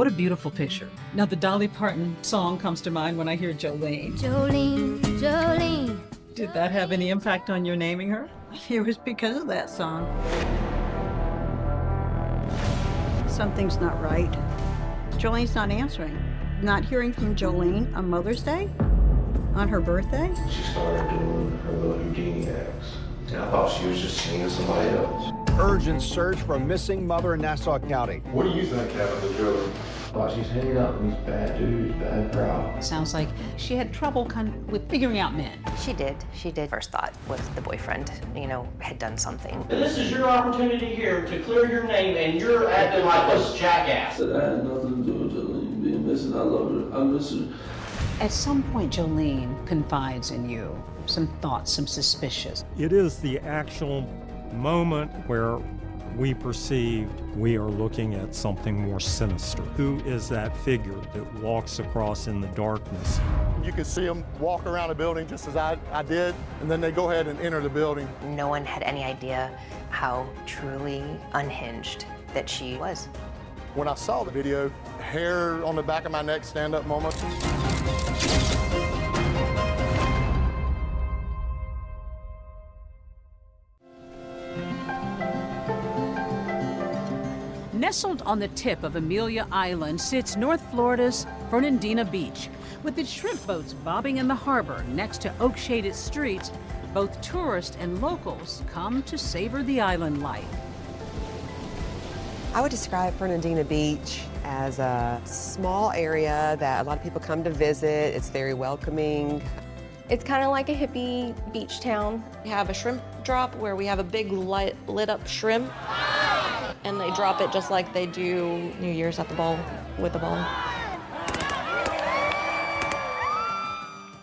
What a beautiful picture. Now, the Dolly Parton song comes to mind when I hear Jolene. Jolene, Jolene. Did that have any impact on your naming her? It was because of that song. Something's not right. Jolene's not answering. Not hearing from Jolene on Mother's Day? On her birthday? She started doing her little Houdini acts. And I thought she was just singing to somebody else. Urgent search for a missing mother in Nassau County. What do you think happened to Joe? Well, she's hanging out with these bad dudes, bad crowd. Sounds like she had trouble with figuring out men. She did. First thought was the boyfriend, had done something. And this is your opportunity here to clear your name, and you're acting like this jackass. I said I had nothing to do with Jolene being missing. I love her. I miss her. At some point, Jolene confides in you some thoughts, some suspicions. It is the actual moment where we perceived we are looking at something more sinister. Who is that figure that walks across in the darkness? You can see them walk around the building just as I did, and then they go ahead and enter the building. No one had any idea how truly unhinged that she was. When I saw the video, hair on the back of my neck stand up moment. Nestled on the tip of Amelia Island sits North Florida's Fernandina Beach. With its shrimp boats bobbing in the harbor next to oak-shaded streets, both tourists and locals come to savor the island life. I would describe Fernandina Beach as a small area that a lot of people come to visit. It's very welcoming. It's kind of like a hippie beach town. We have a shrimp drop where we have a big lit up shrimp, and they drop it just like they do New Year's at the ball with the ball.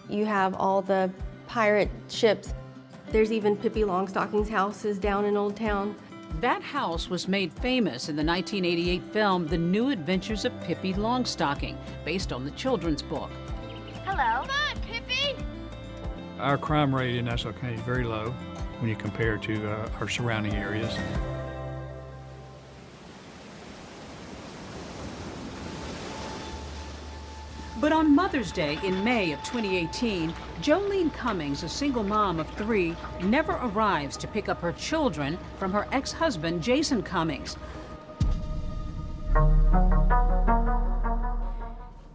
You have all the pirate ships. There's even Pippi Longstocking's houses down in Old Town. That house was made famous in the 1988 film The New Adventures of Pippi Longstocking, based on the children's book. Hello. Come on, Pippi. Our crime rate in Nassau County is very low when you compare to our surrounding areas. But on Mother's Day in May of 2018, Jolene Cummings, a single mom of 3, never arrives to pick up her children from her ex-husband, Jason Cummings.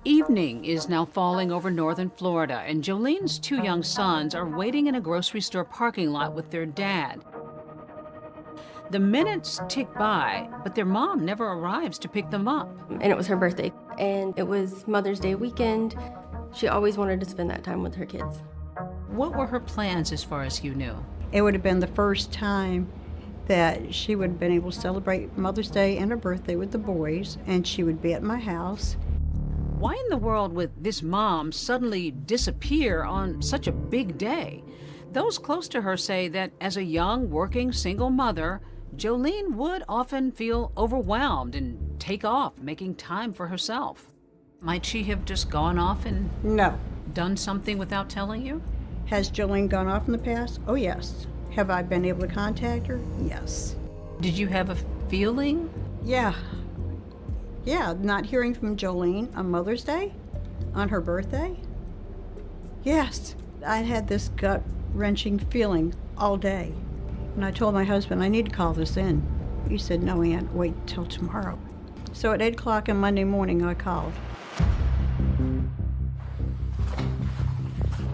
Evening is now falling over northern Florida, and Jolene's 2 young sons are waiting in a grocery store parking lot with their dad. The minutes tick by, but their mom never arrives to pick them up. And it was her birthday, and it was Mother's Day weekend. She always wanted to spend that time with her kids. What were her plans as far as you knew? It would have been the first time that she would have been able to celebrate Mother's Day and her birthday with the boys, and she would be at my house. Why in the world would this mom suddenly disappear on such a big day? Those close to her say that as a young, working, single mother, Jolene would often feel overwhelmed and take off, making time for herself. Might she have just gone off and done something without telling you? Has Jolene gone off in the past? Oh, yes. Have I been able to contact her? Yes. Did you have a feeling? Yeah, not hearing from Jolene on Mother's Day, on her birthday. Yes, I had this gut-wrenching feeling all day. And I told my husband, I need to call this in. He said, no, Aunt, wait till tomorrow. So at 8 o'clock on Monday morning, I called.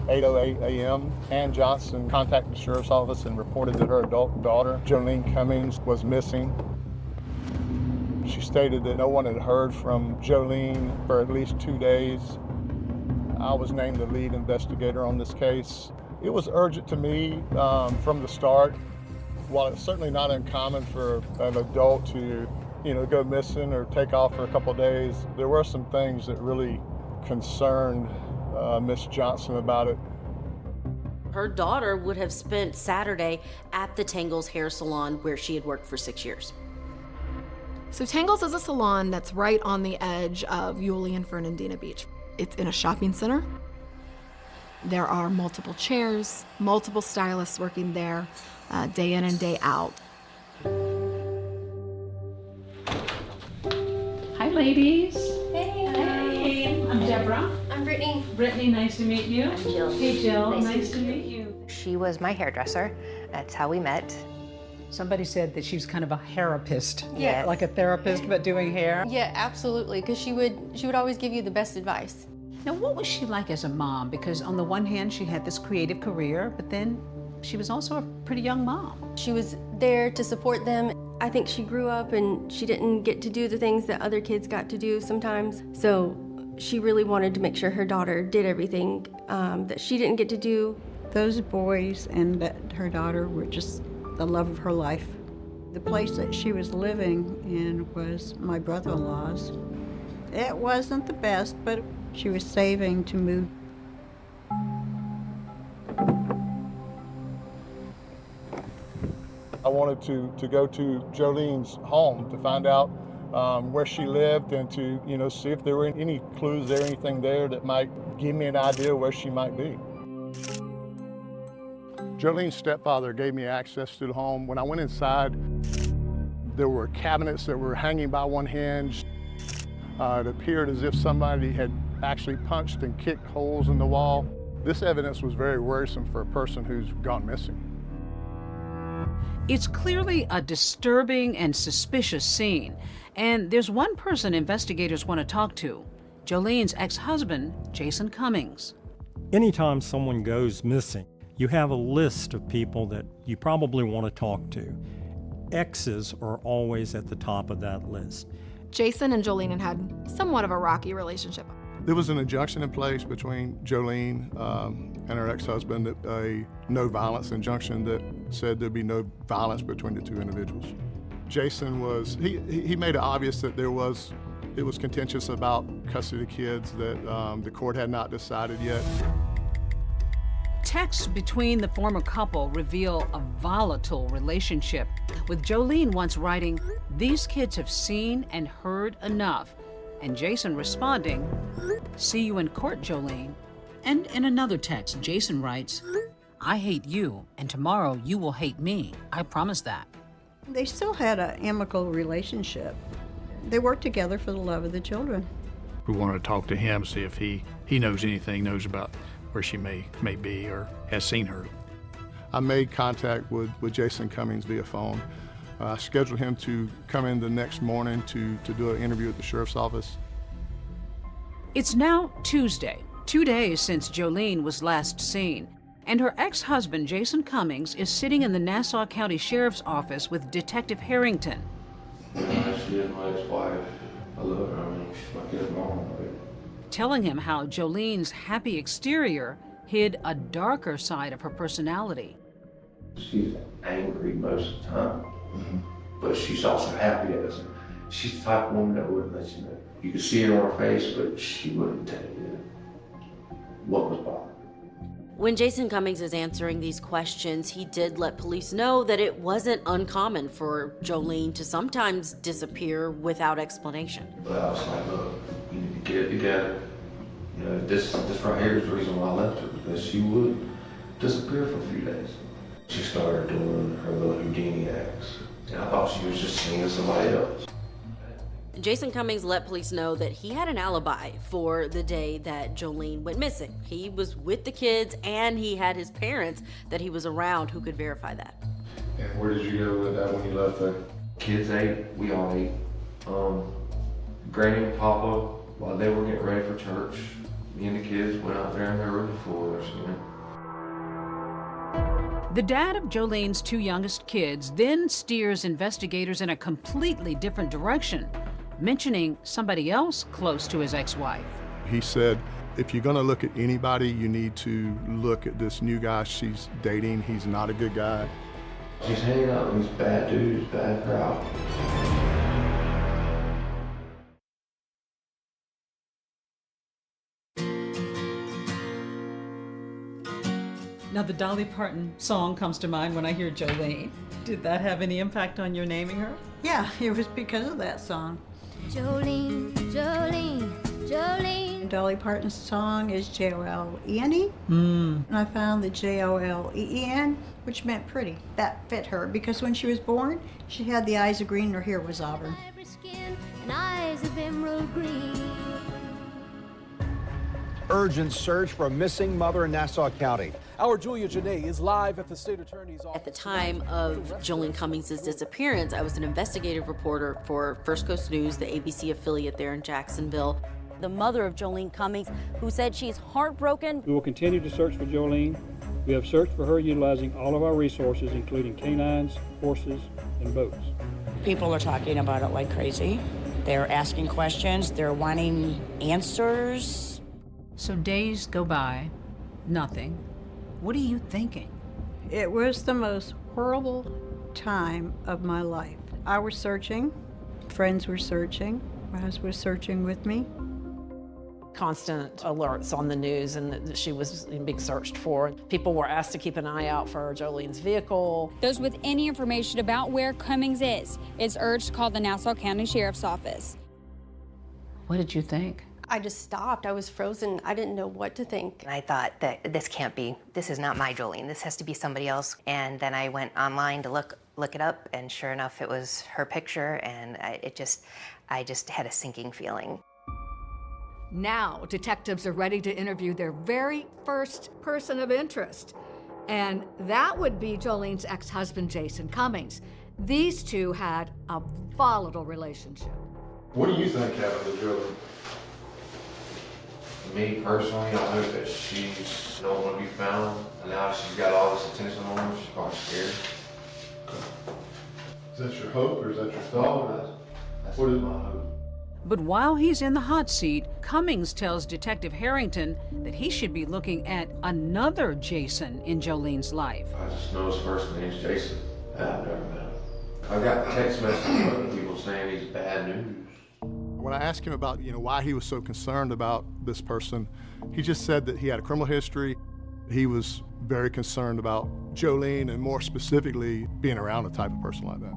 8:08 a.m., Ann Johnson contacted the sheriff's office and reported that her adult daughter, Jolene Cummings, was missing. She stated that no one had heard from Jolene for at least 2 days. I was named the lead investigator on this case. It was urgent to me from the start. While it's certainly not uncommon for an adult to, go missing or take off for a couple of days, there were some things that really concerned Miss Johnson about it. Her daughter would have spent Saturday at the Tangles hair salon where she had worked for 6 years. So Tangles is a salon that's right on the edge of Yulee and Fernandina Beach. It's in a shopping center. There are multiple chairs, multiple stylists working there, day in and day out. Hi, ladies. Deborah. I'm Brittany. Brittany, nice to meet you. I'm Jill. Hey, Jill. Nice to meet you. She was my hairdresser. That's how we met. Somebody said that she was kind of a hairapist. Yeah. Like a therapist, but doing hair. Yeah, absolutely, because she would always give you the best advice. Now, what was she like as a mom? Because on the one hand, she had this creative career, but then she was also a pretty young mom. She was there to support them. I think she grew up and she didn't get to do the things that other kids got to do sometimes. So she really wanted to make sure her daughter did everything that she didn't get to do. Those boys and her daughter were just the love of her life. The place that she was living in was my brother-in-law's. It wasn't the best, but she was saving to move. I wanted to go to Jolene's home to find out where she lived and to, see if there were any clues there, anything there that might give me an idea where she might be. Jolene's stepfather gave me access to the home. When I went inside, there were cabinets that were hanging by one hinge. It appeared as if somebody had actually punched and kicked holes in the wall. This evidence was very worrisome for a person who's gone missing. It's clearly a disturbing and suspicious scene, and there's one person investigators want to talk to, Jolene's ex-husband, Jason Cummings. Anytime someone goes missing, you have a list of people that you probably want to talk to. Exes are always at the top of that list. Jason and Jolene had somewhat of a rocky relationship. There was an injunction in place between Jolene and her ex-husband, a no violence injunction that said there'd be no violence between the two individuals. Jason he made it obvious that it was contentious about custody of kids, that the court had not decided yet. Texts between the former couple reveal a volatile relationship, with Jolene once writing, "These kids have seen and heard enough," and Jason responding, "See you in court, Jolene." And in another text, Jason writes, "I hate you, and tomorrow you will hate me. I promise that." They still had an amicable relationship. They worked together for the love of the children. We wanted to talk to him, see if he knows anything, knows about where she may be or has seen her. I made contact with Jason Cummings via phone. I scheduled him to come in the next morning to do an interview at the sheriff's office. It's now Tuesday, 2 days since Jolene was last seen, and her ex-husband, Jason Cummings, is sitting in the Nassau County Sheriff's Office with Detective Harrington. She is my ex-wife. I love her. I mean, she's my kid's mom. Telling him how Jolene's happy exterior hid a darker side of her personality. She's angry most of the time, but she's also happy as she's the type of woman that wouldn't let you know. You could see it on her face, but she wouldn't tell you what was bothering her. When Jason Cummings is answering these questions, he did let police know that it wasn't uncommon for Jolene to sometimes disappear without explanation. But I was like, look, you need to get it together. You know, this right here is the reason why I left her, because she would disappear for a few days. She started doing her little Houdini acts, and I thought she was just seeing somebody else. Jason Cummings let police know that he had an alibi for the day that Jolene went missing. He was with the kids, and he had his parents that he was around who could verify that. And where did you go with that when you left there? Kids ate, we all ate. Granny and Papa, while they were getting ready for church, me and the kids went out there in their room before us, you know. The dad of Jolene's two youngest kids then steers investigators in a completely different direction, mentioning somebody else close to his ex-wife. He said, if you're gonna look at anybody, you need to look at this new guy she's dating. He's not a good guy. She's hanging out with these bad dudes, bad crowd. Now, the Dolly Parton song comes to mind when I hear Jolene. Did that have any impact on your naming her? Yeah, it was because of that song. Jolene, Jolene, Jolene. Dolly Parton's song is Jolene. And I found the Joleen, which meant pretty. That fit her because when she was born, she had the eyes of green and her hair was auburn. Skin and eyes of emerald green. Urgent search for a missing mother in Nassau County. Our Julia Janae is live at the state attorney's office. At the time of Jolene Cummings' disappearance, I was an investigative reporter for First Coast News, the ABC affiliate there in Jacksonville. The mother of Jolene Cummings, who said she's heartbroken. We will continue to search for Jolene. We have searched for her utilizing all of our resources, including canines, horses, and boats. People are talking about it like crazy. They're asking questions. They're wanting answers. So days go by, nothing. What are you thinking? It was the most horrible time of my life. I was searching, friends were searching, Raz was searching with me. Constant alerts on the news and that she was being searched for. People were asked to keep an eye out for Jolene's vehicle. Those with any information about where Cummings is urged to call the Nassau County Sheriff's Office. What did you think? I just stopped. I was frozen. I didn't know what to think. And I thought that this is not my Jolene. This has to be somebody else. And then I went online to look it up, and sure enough, it was her picture, and I just had a sinking feeling. Now, detectives are ready to interview their very first person of interest, and that would be Jolene's ex-husband, Jason Cummings. These two had a volatile relationship. What do you think happened to Jolene? Me personally, I hope that she's not going to be found, and now she's got all this attention on her, she's probably scared. Is that your hope, or is that your thought? What is my hope? But while he's in the hot seat, Cummings tells Detective Harrington that he should be looking at another Jason in Jolene's life. I just know his first name's Jason. I've never met him. I got text messages from other people saying he's bad news. When I asked him about, why he was so concerned about this person, he just said that he had a criminal history. He was very concerned about Jolene, and more specifically, being around a type of person like that.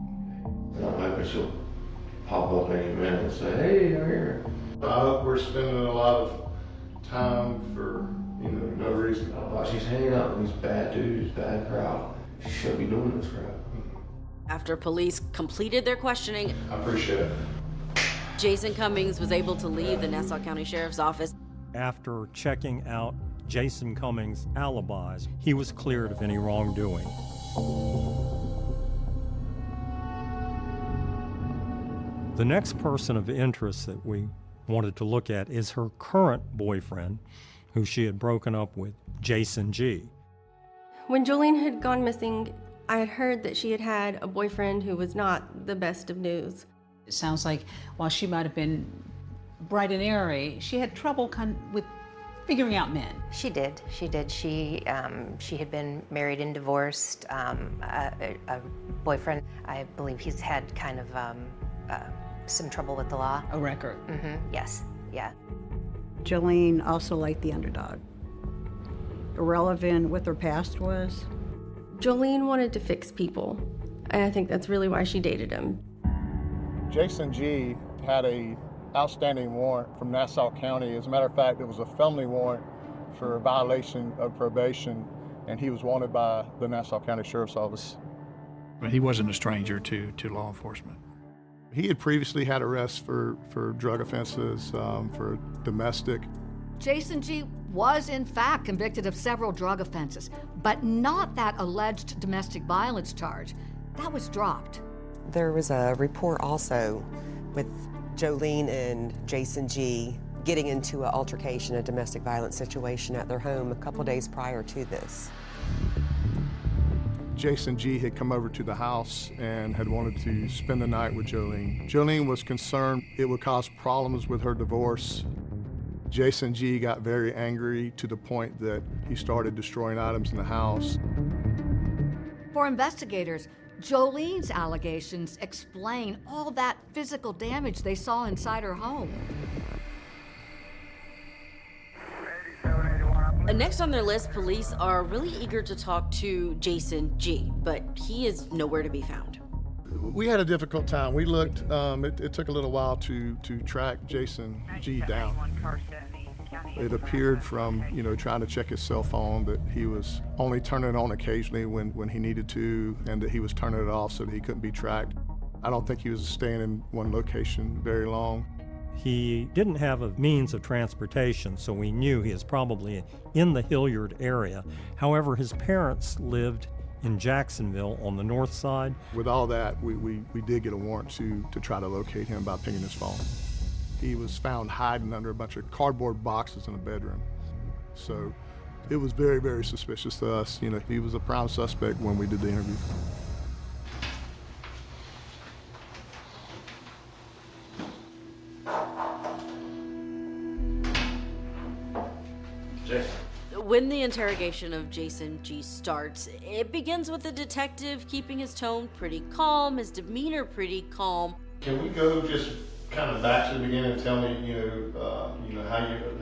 I'm hoping she'll pop up any minute and say, hey, I'm here. I hope we're spending a lot of time for, no reason. She's hanging out with these bad dudes, bad crowd. She shouldn't be doing this crap. After police completed their questioning, I appreciate it. Jason Cummings was able to leave the Nassau County Sheriff's Office. After checking out Jason Cummings' alibis, he was cleared of any wrongdoing. The next person of interest that we wanted to look at is her current boyfriend, who she had broken up with, Jason G. When Jolene had gone missing, I had heard that she had had a boyfriend who was not the best of news. It sounds like while she might have been bright and airy, she had trouble with figuring out men. She did. She had been married and divorced. A boyfriend, I believe he's had kind of some trouble with the law. A record. Mm-hmm. Yes. Yeah. Jolene also liked the underdog. Irrelevant what their past was. Jolene wanted to fix people, and I think that's really why she dated him. Jason G had a outstanding warrant from Nassau County. As a matter of fact, it was a felony warrant for a violation of probation, and he was wanted by the Nassau County Sheriff's Office. But he wasn't a stranger to law enforcement. He had previously had arrests for drug offenses, for domestic. Jason G was in fact convicted of several drug offenses, but not that alleged domestic violence charge. That was dropped. There was a report also with Jolene and Jason G getting into an altercation, a domestic violence situation at their home a couple days prior to this. Jason G had come over to the house and had wanted to spend the night with Jolene. Jolene was concerned it would cause problems with her divorce. Jason G got very angry to the point that he started destroying items in the house. For investigators, Jolene's allegations explain all that physical damage they saw inside her home. Next on their list, police are really eager to talk to Jason G, but he is nowhere to be found. We had a difficult time. We looked, it took a little while to track Jason G down. It appeared from, trying to check his cell phone that he was only turning it on occasionally when he needed to, and that he was turning it off so that he couldn't be tracked. I don't think he was staying in one location very long. He didn't have a means of transportation, so we knew he was probably in the Hilliard area. However, his parents lived in Jacksonville on the north side. With all that, we did get a warrant to try to locate him by pinging his phone. He was found hiding under a bunch of cardboard boxes in a bedroom. So it was very, very suspicious to us. You know, he was a prime suspect when we did the interview. When the interrogation of Jason G. starts, it begins with the detective keeping his tone pretty calm, his demeanor pretty calm. Can we go just kind of back to the beginning and tell me,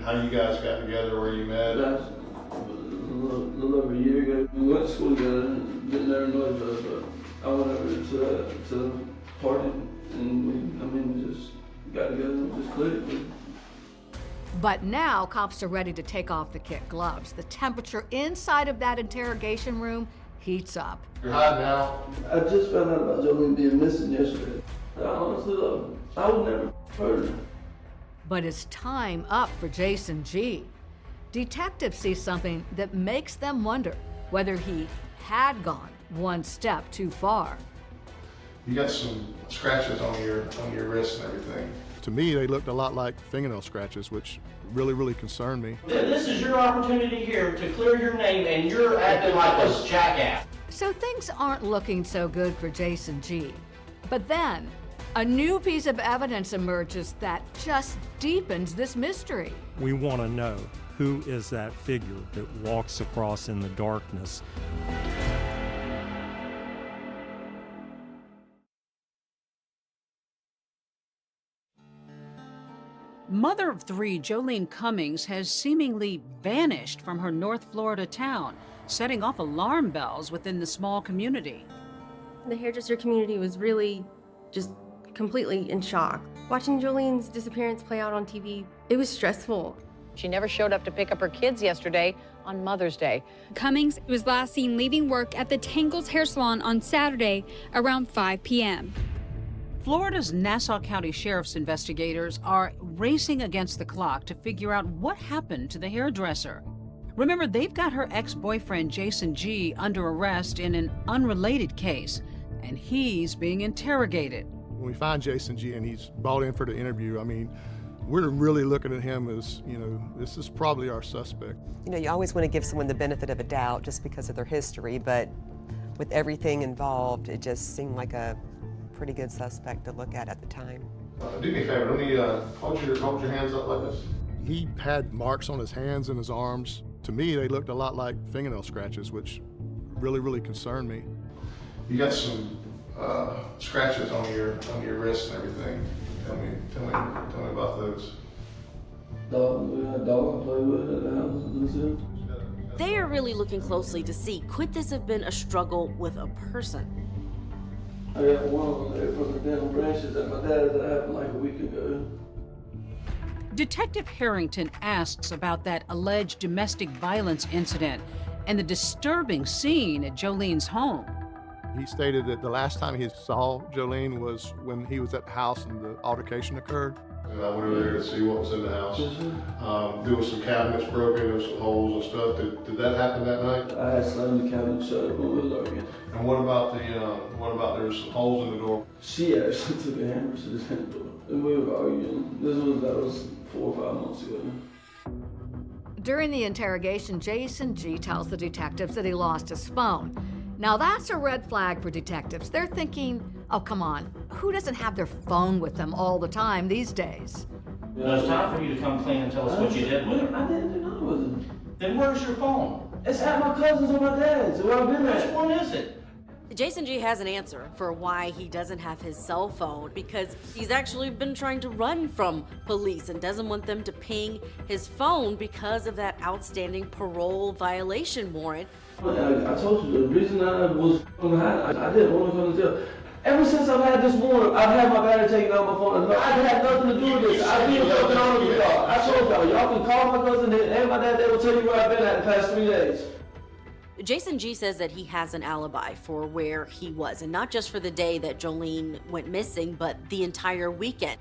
how you guys got together, where you met? That's a little over a year ago. We went to school together and didn't never know each other, but I went over to the party and we just got together and just clicked. But now cops are ready to take off the kid gloves. The temperature inside of that interrogation room heats up. You're hiding out. I just found out about Jolene being missing yesterday. I honestly, I would never hurt her. But it's time up for Jason G. Detectives see something that makes them wonder whether he had gone one step too far. You got some scratches on your wrist and everything. To me, they looked a lot like fingernail scratches, which really, really concerned me. This is your opportunity here to clear your name, and you're acting like a jackass. So things aren't looking so good for Jason G. But then, a new piece of evidence emerges that just deepens this mystery. We want to know, who is that figure that walks across in the darkness? Mother of three, Jolene Cummings, has seemingly vanished from her North Florida town, setting off alarm bells within the small community. The hairdresser community was really just completely in shock. Watching Jolene's disappearance play out on TV, it was stressful. She never showed up to pick up her kids yesterday on Mother's Day. Cummings was last seen leaving work at the Tangles Hair Salon on Saturday around 5 p.m. Florida's Nassau County Sheriff's investigators are racing against the clock to figure out what happened to the hairdresser. Remember, they've got her ex-boyfriend Jason G. under arrest in an unrelated case, and he's being interrogated. When we find Jason G. and he's brought in for the interview, I mean, we're really looking at him as, this is probably our suspect. You always want to give someone the benefit of a doubt just because of their history, but with everything involved, it just seemed like a pretty good suspect to look at the time. Do me a favor, let me hold your hands up like this. He had marks on his hands and his arms. To me, they looked a lot like fingernail scratches, which really, really concerned me. You got some scratches on your wrist and everything. Tell me about those. Dog I play with at the house. They are really looking closely to see, could this have been a struggle with a person? I got one there from the dental branches at my dad's that happened like a week ago. Detective Harrington asks about that alleged domestic violence incident and the disturbing scene at Jolene's home. He stated that the last time he saw Jolene was when he was at the house and the altercation occurred. And I went over there to see what was in the house. There was some cabinets broken, there was some holes and stuff. Did that happen that night? I had slammed the cabinet shut when we was arguing. And what about there was some holes in the door? She actually took a hammer to the door. And we were arguing. That was 4 or 5 months ago. During the interrogation, Jason G. tells the detectives that he lost his phone. Now that's a red flag for detectives. They're thinking, oh, come on, who doesn't have their phone with them all the time these days? Well, it's time for you to come clean and tell us what you did with it. I didn't do nothing with it. Then where's your phone? It's at my cousin's or my dad's. Where I've been at. Which one is it? Jason G has an answer for why he doesn't have his cell phone, because he's actually been trying to run from police and doesn't want them to ping his phone because of that outstanding parole violation warrant. I told you, the reason I was I didn't want to come to jail. Ever since I've had this warrant, I've had my battery taken out of my phone. I've had nothing to do with this. I've been fucking honest with y'all. I told y'all can call my cousin and my dad, they will tell you where I've been at the past 3 days. Jason G says that he has an alibi for where he was, and not just for the day that Jolene went missing, but the entire weekend.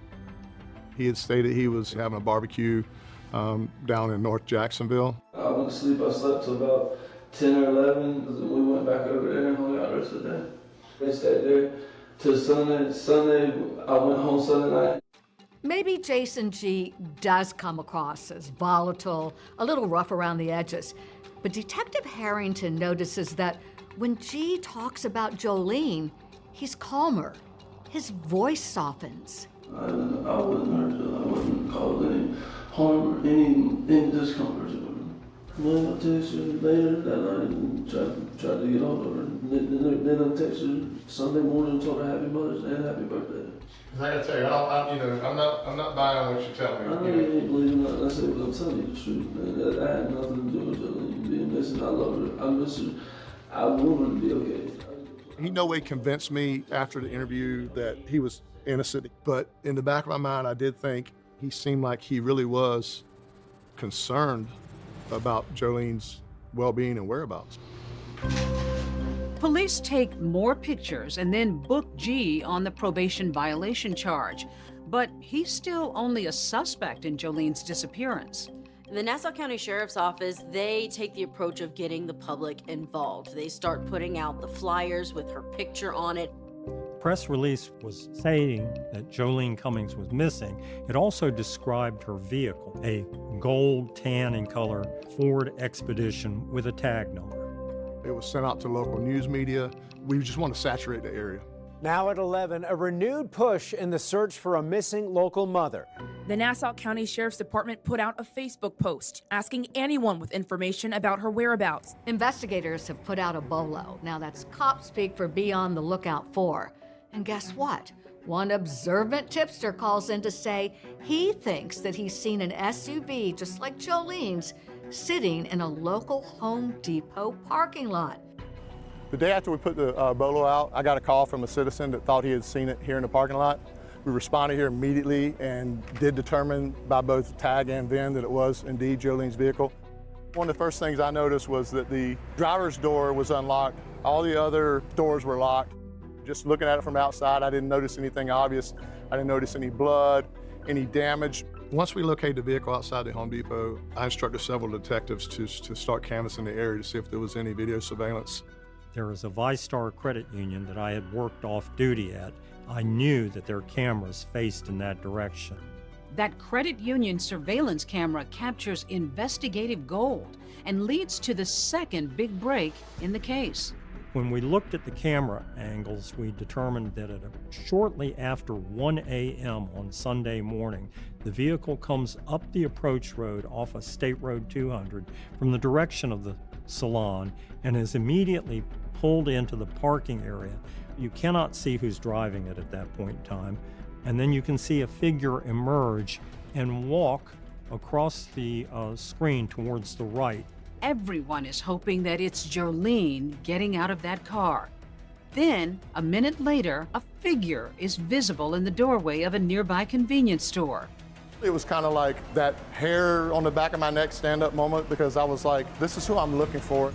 He had stated he was having a barbecue down in North Jacksonville. I went to sleep, I slept till about 10 or 11. We went back over there and hung out the rest of the day. They stayed there till Sunday. I went home Sunday night. Maybe Jason G. does come across as volatile, a little rough around the edges. But Detective Harrington notices that when G talks about Jolene, he's calmer. His voice softens. I wouldn't hurt her. I wouldn't cause any harm or any discomfort to her. Well, I texted her later that night and tried to get hold of her. Then I texted her Sunday morning and told her Happy Mother's Day and Happy birthday. I gotta tell you, I'm not buying on what you tell me. I know you ain't believing that. I said, but I'm telling you the truth, man. That had nothing to do with Jolene being missing. I love her. I miss her. I want her to be okay. He no way convinced me after the interview that he was innocent, but in the back of my mind, I did think he seemed like he really was concerned about Jolene's well-being and whereabouts. Police take more pictures and then book G on the probation violation charge, but he's still only a suspect in Jolene's disappearance. In the Nassau County Sheriff's Office, they take the approach of getting the public involved. They start putting out the flyers with her picture on it. Press release was stating that Jolene Cummings was missing. It also described her vehicle, a gold tan in color Ford Expedition with a tag number. It was sent out to local news media. We just want to saturate the area. Now at 11, a renewed push in the search for a missing local mother. The Nassau County Sheriff's Department put out a Facebook post asking anyone with information about her whereabouts. Investigators have put out a BOLO. Now that's cop speak for be on the lookout for. And guess what? One observant tipster calls in to say he thinks that he's seen an SUV just like Jolene's sitting in a local Home Depot parking lot. The day after we put the BOLO out, I got a call from a citizen that thought he had seen it here in the parking lot. We responded here immediately and did determine by both tag and VIN that it was indeed Jolene's vehicle. One of the first things I noticed was that the driver's door was unlocked. All the other doors were locked. Just looking at it from outside, I didn't notice anything obvious. I didn't notice any blood, any damage. Once we located the vehicle outside the Home Depot, I instructed several detectives to start canvassing the area to see if there was any video surveillance. There is a ViStar credit union that I had worked off duty at. I knew that their cameras faced in that direction. That credit union surveillance camera captures investigative gold and leads to the second big break in the case. When we looked at the camera angles, we determined that shortly after 1 a.m. on Sunday morning, the vehicle comes up the approach road off of State Road 200 from the direction of the salon and is immediately pulled into the parking area. You cannot see who's driving it at that point in time, and then you can see a figure emerge and walk across the screen towards the right. Everyone is hoping that it's Jolene getting out of that car. Then, a minute later, a figure is visible in the doorway of a nearby convenience store. It was kind of like that hair on the back of my neck stand-up moment because I was like, this is who I'm looking for.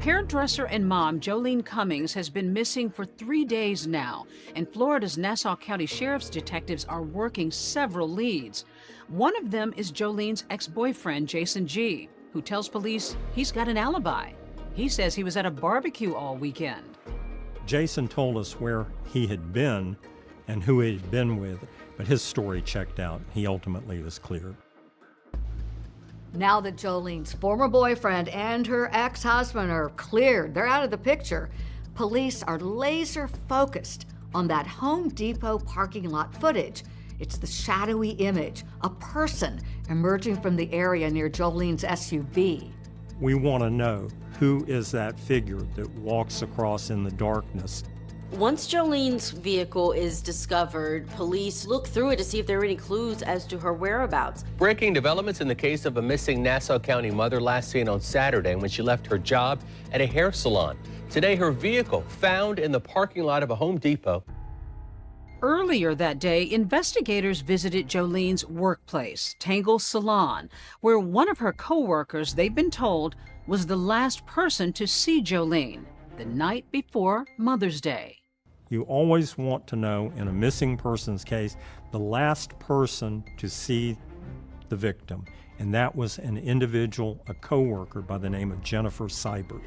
Hairdresser and mom Jolene Cummings has been missing for 3 days now, and Florida's Nassau County Sheriff's detectives are working several leads. One of them is Jolene's ex-boyfriend, Jason G., who tells police he's got an alibi. He says he was at a barbecue all weekend. Jason told us where he had been and who he had been with, but his story checked out. He ultimately was cleared. Now that Jolene's former boyfriend and her ex-husband are cleared, they're out of the picture, police are laser focused on that Home Depot parking lot footage. It's the shadowy image, a person emerging from the area near Jolene's SUV. We want to know who is that figure that walks across in the darkness. Once Jolene's vehicle is discovered, police look through it to see if there are any clues as to her whereabouts. Breaking developments in the case of a missing Nassau County mother last seen on Saturday when she left her job at a hair salon. Today, her vehicle found in the parking lot of a Home Depot. Earlier that day, investigators visited Jolene's workplace, Tangle's Salon, where one of her co-workers, they've been told, was the last person to see Jolene the night before Mother's Day. You always want to know, in a missing persons case, the last person to see the victim, and that was an individual, a co-worker by the name of Jennifer Seibert.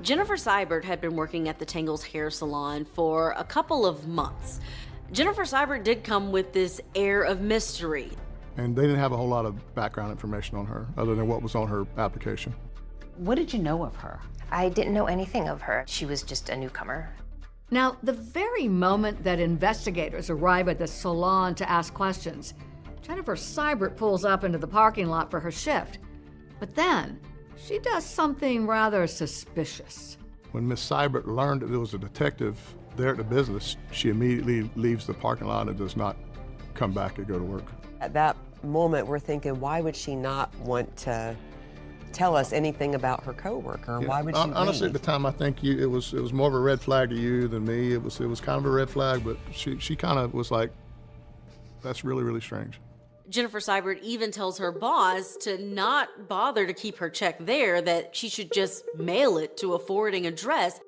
Jennifer Seibert had been working at the Tangles hair salon for a couple of months. Jennifer Seibert did come with this air of mystery. And they didn't have a whole lot of background information on her other than what was on her application. What did you know of her? I didn't know anything of her. She was just a newcomer. Now, the very moment that investigators arrive at the salon to ask questions, Jennifer Seibert pulls up into the parking lot for her shift. But then, she does something rather suspicious. When Miss Seibert learned that there was a detective there at the business, she immediately leaves the parking lot and does not come back and go to work. At that moment, we're thinking, why would she not want to tell us anything about her coworker? Yeah. Why would she Honestly, leave? at the time, I think it was more of a red flag to you than me. It was kind of a red flag, but she kind of was like, that's really, really strange. Jennifer Seibert even tells her boss to not bother to keep her check there, that she should just mail it to a forwarding address.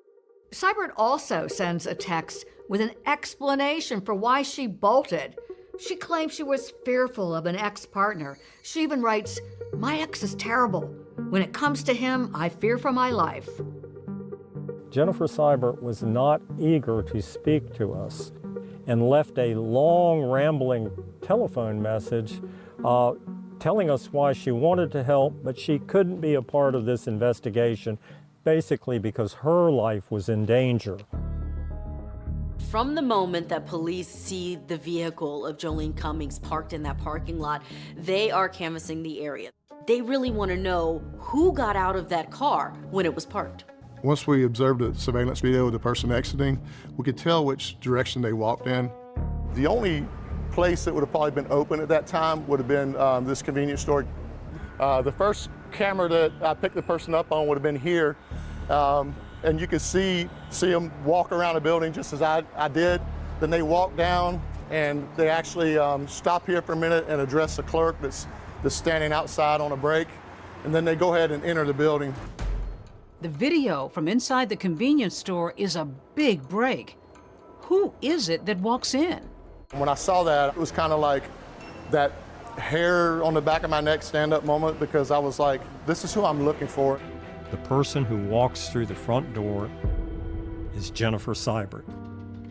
Seibert also sends a text with an explanation for why she bolted. She claims she was fearful of an ex-partner. She even writes, "My ex is terrible. When it comes to him, I fear for my life." Jennifer Seibert was not eager to speak to us and left a long, rambling telephone message telling us why she wanted to help, but she couldn't be a part of this investigation, basically because her life was in danger. From the moment that police see the vehicle of Jolene Cummings parked in that parking lot, they are canvassing the area. They really want to know who got out of that car when it was parked. Once we observed the surveillance video of the person exiting, we could tell which direction they walked in. The only place that would have probably been open at that time would have been this convenience store. The first camera that I picked the person up on would have been here, and you could see them walk around the building just as I did. Then they walk down, and they actually stop here for a minute and address the clerk that's standing outside on a break, and then they go ahead and enter the building. The video from inside the convenience store is a big break. Who is it that walks in? When I saw that, it was kind of like that hair on the back of my neck stand-up moment, because I was like, this is who I'm looking for. The person who walks through the front door is Jennifer Seibert.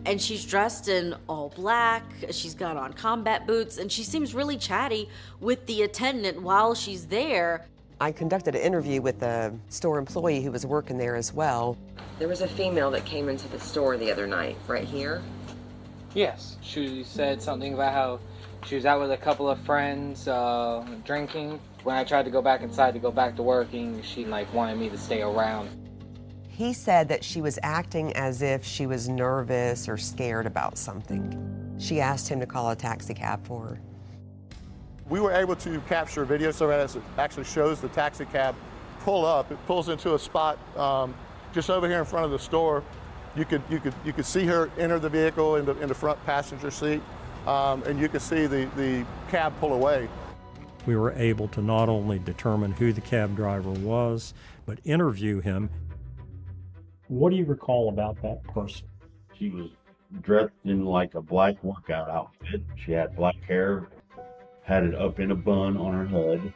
And she's dressed in all black, she's got on combat boots, and she seems really chatty with the attendant while she's there. I conducted an interview with a store employee who was working there as well. There was a female that came into the store the other night, right here. Yes, she said something about how she was out with a couple of friends drinking. When I tried to go back inside to go back to working, she wanted me to stay around. He said that she was acting as if she was nervous or scared about something. She asked him to call a taxi cab for her. We were able to capture a video surveillance that actually shows the taxi cab pull up. It pulls into a spot just over here in front of the store. You could see her enter the vehicle in the front passenger seat, and you could see the cab pull away. We were able to not only determine who the cab driver was, but interview him. What do you recall about that person? She was dressed in like a black workout outfit. She had black hair, had it up in a bun on her hood.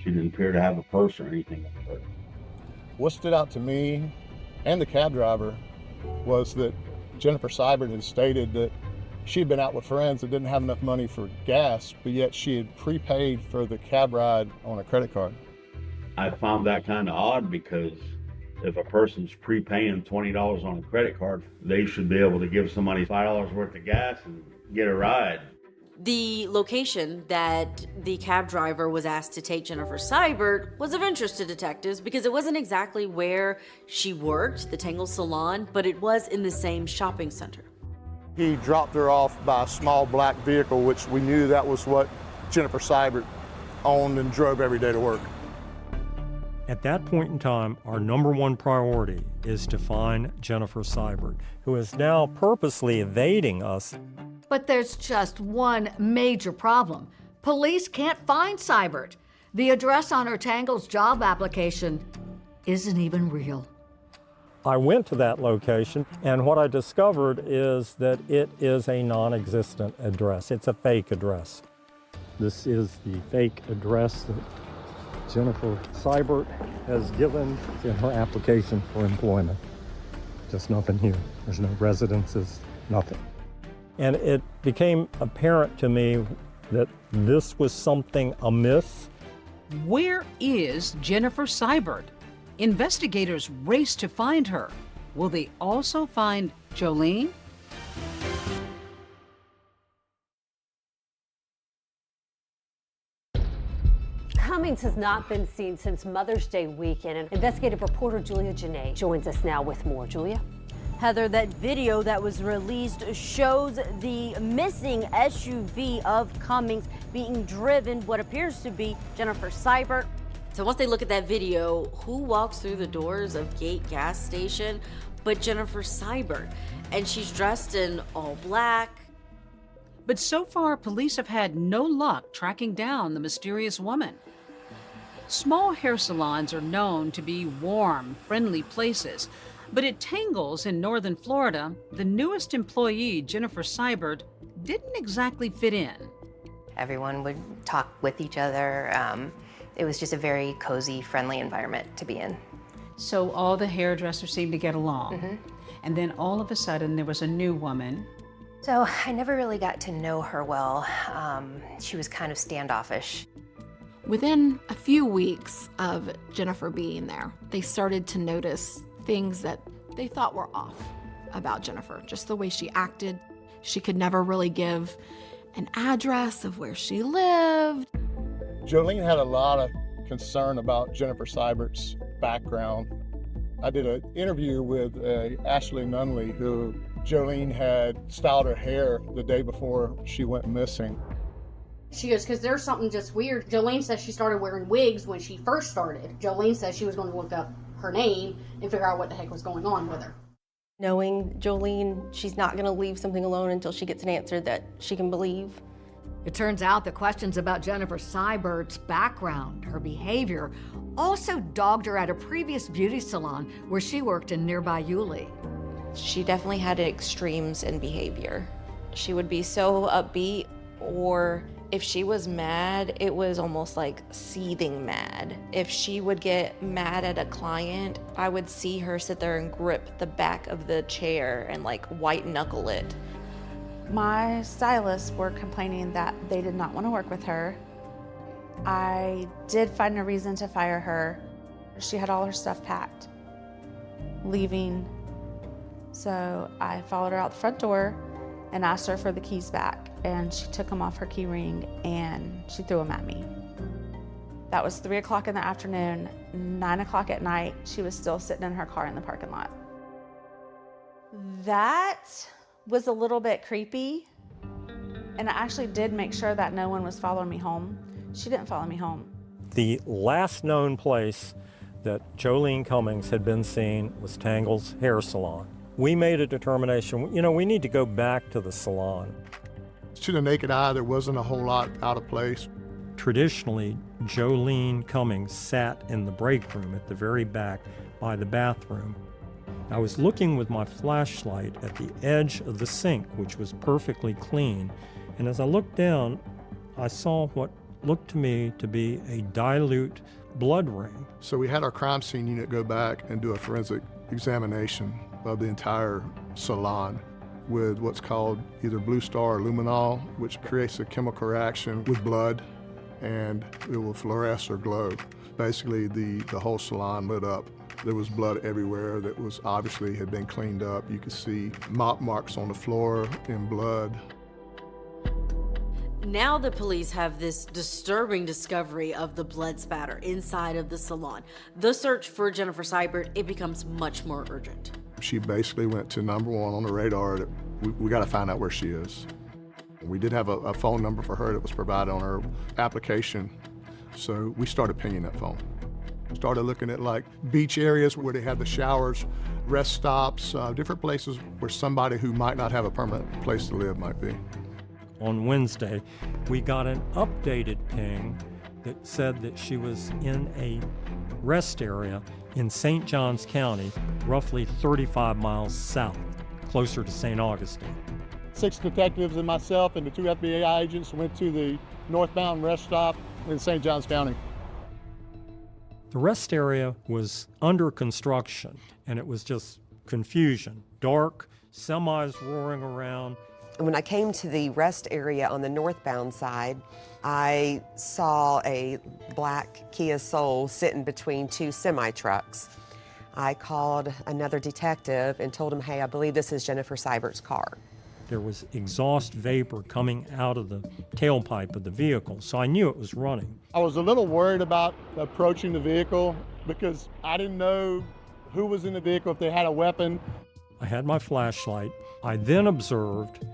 She didn't appear to have a purse or anything on her. What stood out to me and the cab driver was that Jennifer Seibert had stated that she had been out with friends that didn't have enough money for gas, but yet she had prepaid for the cab ride on a credit card. I found that kind of odd, because if a person's prepaying $20 on a credit card, they should be able to give somebody $5 worth of gas and get a ride. The location that the cab driver was asked to take Jennifer Seibert was of interest to detectives because it wasn't exactly where she worked, the Tangle Salon, but it was in the same shopping center. He dropped her off by a small black vehicle, which we knew that was what Jennifer Seibert owned and drove every day to work. At that point in time, our number one priority is to find Jennifer Seibert, who is now purposely evading us. But there's just one major problem. Police can't find Seibert. The address on her Tangles job application isn't even real. I went to that location, and what I discovered is that it is a non-existent address. It's a fake address. This is the fake address that Jennifer Seibert has given in her application for employment. Just nothing here. There's no residences, nothing. And it became apparent to me that this was something amiss. Where is Jennifer Seibert? Investigators race to find her. Will they also find Jolene? Cummings has not been seen since Mother's Day weekend, and investigative reporter Julia Janae joins us now with more. Julia? Heather, that video that was released shows the missing SUV of Cummings being driven what appears to be Jennifer Seibert. So once they look at that video, who walks through the doors of Gate gas station but Jennifer Seibert? And she's dressed in all black. But so far, police have had no luck tracking down the mysterious woman. Small hair salons are known to be warm, friendly places. But at Tangles in northern Florida, the newest employee, Jennifer Seibert, didn't exactly fit in. Everyone would talk with each other. It was just a very cozy, friendly environment to be in. So all the hairdressers seemed to get along. And then all of a sudden, there was a new woman. So I never really got to know her well. She was kind of standoffish. Within a few weeks of Jennifer being there, they started to notice things that they thought were off about Jennifer, just the way she acted. She could never really give an address of where she lived. Jolene had a lot of concern about Jennifer Seibert's background. I did an interview with Ashley Nunley, who Jolene had styled her hair the day before she went missing. She goes, because there's something just weird. Jolene says she started wearing wigs when she first started. Jolene says she was going to look up her name and figure out what the heck was going on with her. Knowing Jolene, she's not going to leave something alone until she gets an answer that she can believe. It turns out the questions about Jennifer Seibert's background, her behavior, also dogged her at a previous beauty salon where she worked in nearby Yulee. She definitely had extremes in behavior. She would be so upbeat, or if she was mad, it was almost like seething mad. If she would get mad at a client, I would see her sit there and grip the back of the chair and like white knuckle it. My stylists were complaining that they did not want to work with her. I did find a reason to fire her. She had all her stuff packed, leaving. So I followed her out the front door and asked her for the keys back, and she took them off her key ring and she threw them at me. That was 3 o'clock in the afternoon. 9 o'clock at night, she was still sitting in her car in the parking lot. That was a little bit creepy, and I actually did make sure that no one was following me home. She didn't follow me home. The last known place that Jolene Cummings had been seen was Tangles Hair Salon. We made a determination, we need to go back to the salon. To the naked eye, there wasn't a whole lot out of place. Traditionally, Jolene Cummings sat in the break room at the very back by the bathroom. I was looking with my flashlight at the edge of the sink, which was perfectly clean, and as I looked down, I saw what looked to me to be a dilute blood ring. So we had our crime scene unit go back and do a forensic examination of the entire salon with what's called either blue star or luminol, which creates a chemical reaction with blood, and it will fluoresce or glow. Basically, the whole salon lit up. There was blood everywhere that was obviously had been cleaned up. You could see mop marks on the floor in blood. Now the police have this disturbing discovery of the blood spatter inside of the salon. The search for Jennifer Seibert, it becomes much more urgent. She basically went to number one on the radar that we got to find out where she is. We did have a phone number for her that was provided on her application, so we started pinging that phone. Started looking at like beach areas where they had the showers, rest stops, different places where somebody who might not have a permanent place to live might be. On Wednesday, we got an updated ping that said that she was in a rest area in St. Johns County, roughly 35 miles south, closer to St. Augustine. 6 detectives and myself and the 2 FBI agents went to the northbound rest stop in St. Johns County. The rest area was under construction, and it was just confusion. Dark, semis roaring around. When I came to the rest area on the northbound side, I saw a black Kia Soul sitting between 2 semi-trucks. I called another detective and told him, hey, I believe this is Jennifer Seibert's car. There was exhaust vapor coming out of the tailpipe of the vehicle, so I knew it was running. I was a little worried about approaching the vehicle because I didn't know who was in the vehicle, if they had a weapon. I had my flashlight. I then observed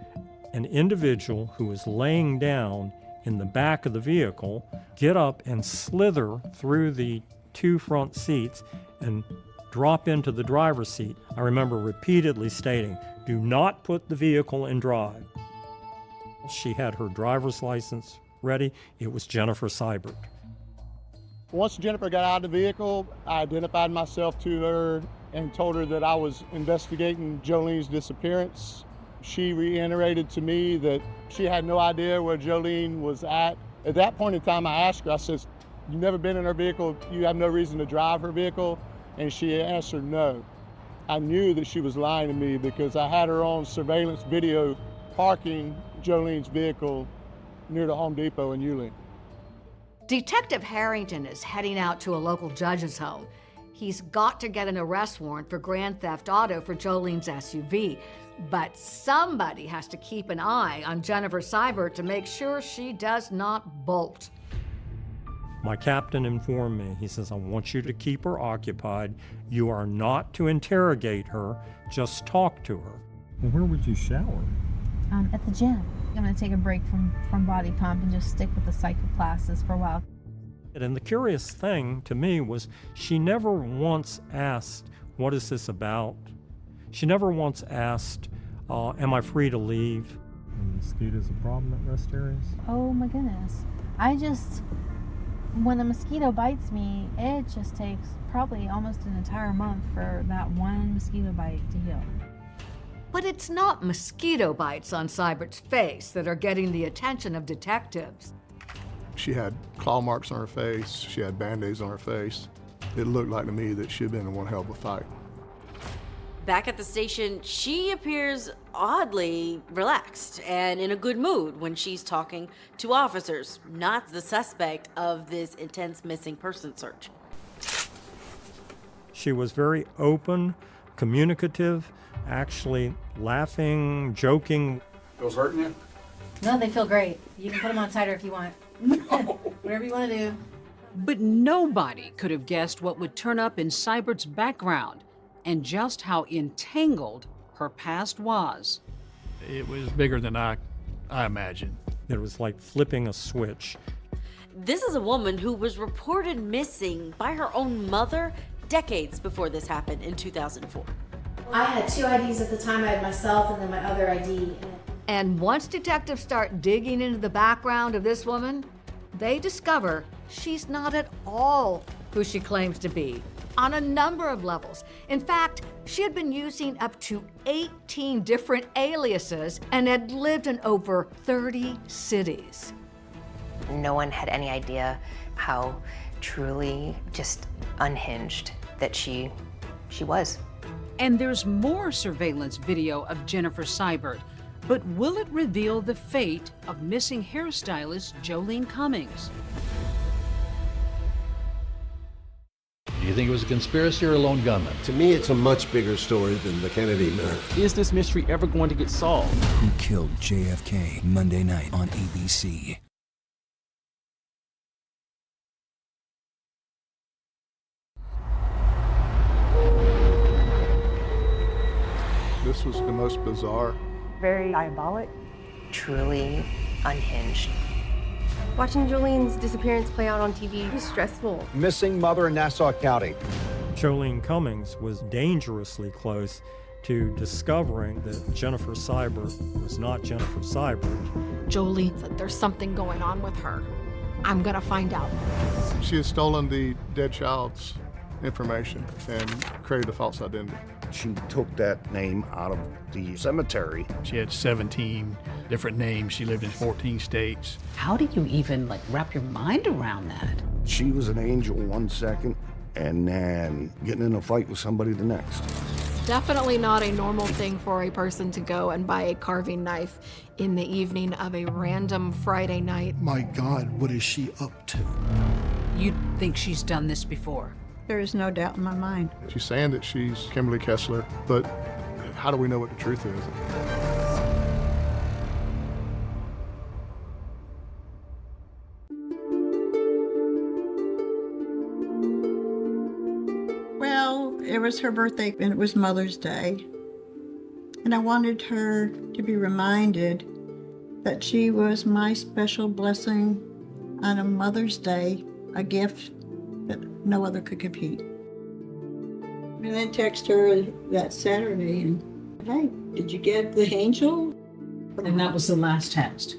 an individual who was laying down in the back of the vehicle get up and slither through the 2 front seats and drop into the driver's seat. I remember repeatedly stating, do not put the vehicle in drive. She had her driver's license ready. It was Jennifer Seibert. Once Jennifer got out of the vehicle, I identified myself to her and told her that I was investigating Jolene's disappearance. She reiterated to me that she had no idea where Jolene was at. At that point in time, I asked her, I said, you've never been in her vehicle, you have no reason to drive her vehicle? And she answered no. I knew that she was lying to me because I had her on surveillance video parking Jolene's vehicle near the Home Depot in Yulee. Detective Harrington is heading out to a local judge's home. He's got to get an arrest warrant for grand theft auto for Jolene's SUV. But somebody has to keep an eye on Jennifer Seibert to make sure she does not bolt. My captain informed me, he says, I want you to keep her occupied. You are not to interrogate her, just talk to her. Well, where would you shower? At the gym. I'm gonna take a break from body pump and just stick with the cycle classes for a while. And the curious thing to me was she never once asked, what is this about? She never once asked, am I free to leave? And mosquitoes a problem at rest areas? Oh my goodness. When a mosquito bites me, it just takes probably almost an entire month for that one mosquito bite to heal. But it's not mosquito bites on Seibert's face that are getting the attention of detectives. She had claw marks on her face, she had band-aids on her face. It looked like to me that she had been in one hell of a fight. Back at the station, she appears oddly relaxed and in a good mood when she's talking to officers, not the suspect of this intense missing person search. She was very open, communicative, actually laughing, joking. Those hurting you? No, they feel great. You can put them on tighter if you want. Whatever you want to do. But nobody could have guessed what would turn up in Seibert's background and just how entangled her past was. It was bigger than I imagined. It was like flipping a switch. This is a woman who was reported missing by her own mother decades before this happened in 2004. I had 2 IDs at the time. I had myself and then my other ID. And once detectives start digging into the background of this woman, they discover she's not at all who she claims to be on a number of levels. In fact, she had been using up to 18 different aliases and had lived in over 30 cities. No one had any idea how truly just unhinged that she was. And there's more surveillance video of Jennifer Seibert, but will it reveal the fate of missing hairstylist Jolene Cummings? Do you think it was a conspiracy or a lone gunman? To me, it's a much bigger story than the Kennedy murder. Is this mystery ever going to get solved? Who killed JFK? Monday night on ABC. This was the most bizarre. Very diabolic. Truly unhinged. Watching Jolene's disappearance play out on TV was stressful. Missing mother in Nassau County. Jolene Cummings was dangerously close to discovering that Jennifer Seibert was not Jennifer Seibert. Jolene said there's something going on with her. I'm gonna find out. She had stolen the dead child's information and created a false identity. She took that name out of the cemetery. She had 17 different names. She lived in 14 states. How do you even wrap your mind around that? She was an angel one second and then getting in a fight with somebody the next. Definitely not a normal thing for a person to go and buy a carving knife in the evening of a random Friday night. My God, what is she up to? You think she's done this before? There is no doubt in my mind. She's saying that she's Kimberly Kessler, but how do we know what the truth is? Well, it was her birthday and it was Mother's Day. And I wanted her to be reminded that she was my special blessing on a Mother's Day, a gift that no other could compete. And then text her that Saturday and, hey, did you get the angel? And that was the last text.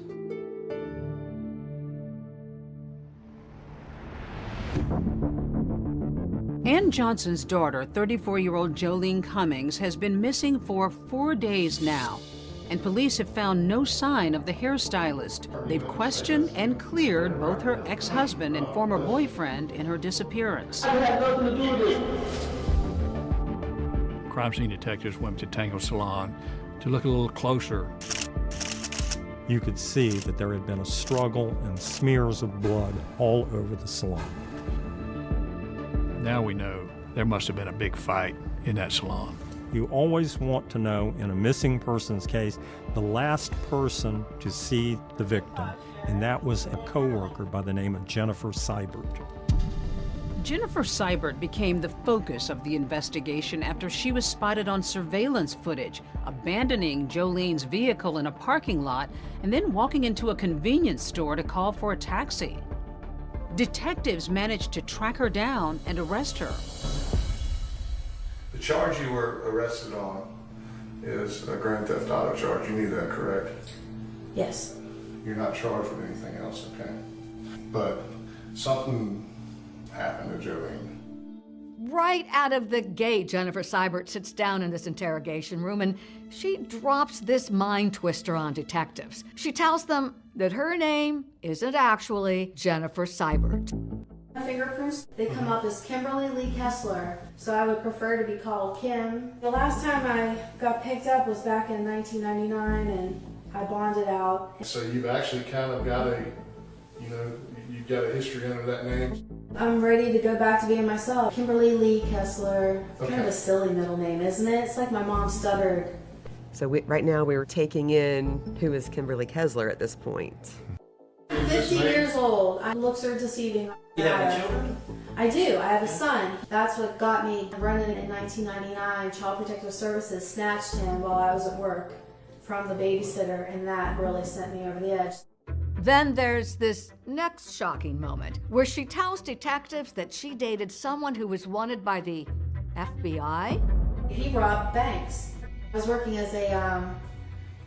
Ann Johnson's daughter, 34-year-old Jolene Cummings, has been missing for 4 days now, and police have found no sign of the hairstylist. They've questioned and cleared both her ex-husband and former boyfriend in her disappearance. Crime scene detectives went to Tango Salon to look a little closer. You could see that there had been a struggle and smears of blood all over the salon. Now we know there must have been a big fight in that salon. You always want to know, in a missing persons case, the last person to see the victim, and that was a coworker by the name of Jennifer Seibert. Jennifer Seibert became the focus of the investigation after she was spotted on surveillance footage, abandoning Jolene's vehicle in a parking lot and then walking into a convenience store to call for a taxi. Detectives managed to track her down and arrest her. The charge you were arrested on is a grand theft auto charge. You knew that, correct? Yes. You're not charged with anything else, okay? But something happened to Jolene. Right out of the gate, Jennifer Seibert sits down in this interrogation room and she drops this mind twister on detectives. She tells them that her name isn't actually Jennifer Seibert. My fingerprints, they come up as Kimberly Lee Kessler, so I would prefer to be called Kim. The last time I got picked up was back in 1999 and I bonded out. So you've actually kind of got you've got a history under that name? I'm ready to go back to being myself. Kimberly Lee Kessler. It's Okay. kind of a silly middle name, isn't it? It's like my mom stuttered. So right now we were taking in who is Kimberly Kessler at this point. 50 years old. Looks are deceiving. You have any children? I do. I have a son. That's what got me running in 1999. Child Protective Services snatched him while I was at work from the babysitter, and that really sent me over the edge. Then there's this next shocking moment where she tells detectives that she dated someone who was wanted by the FBI. He robbed banks. I was working as a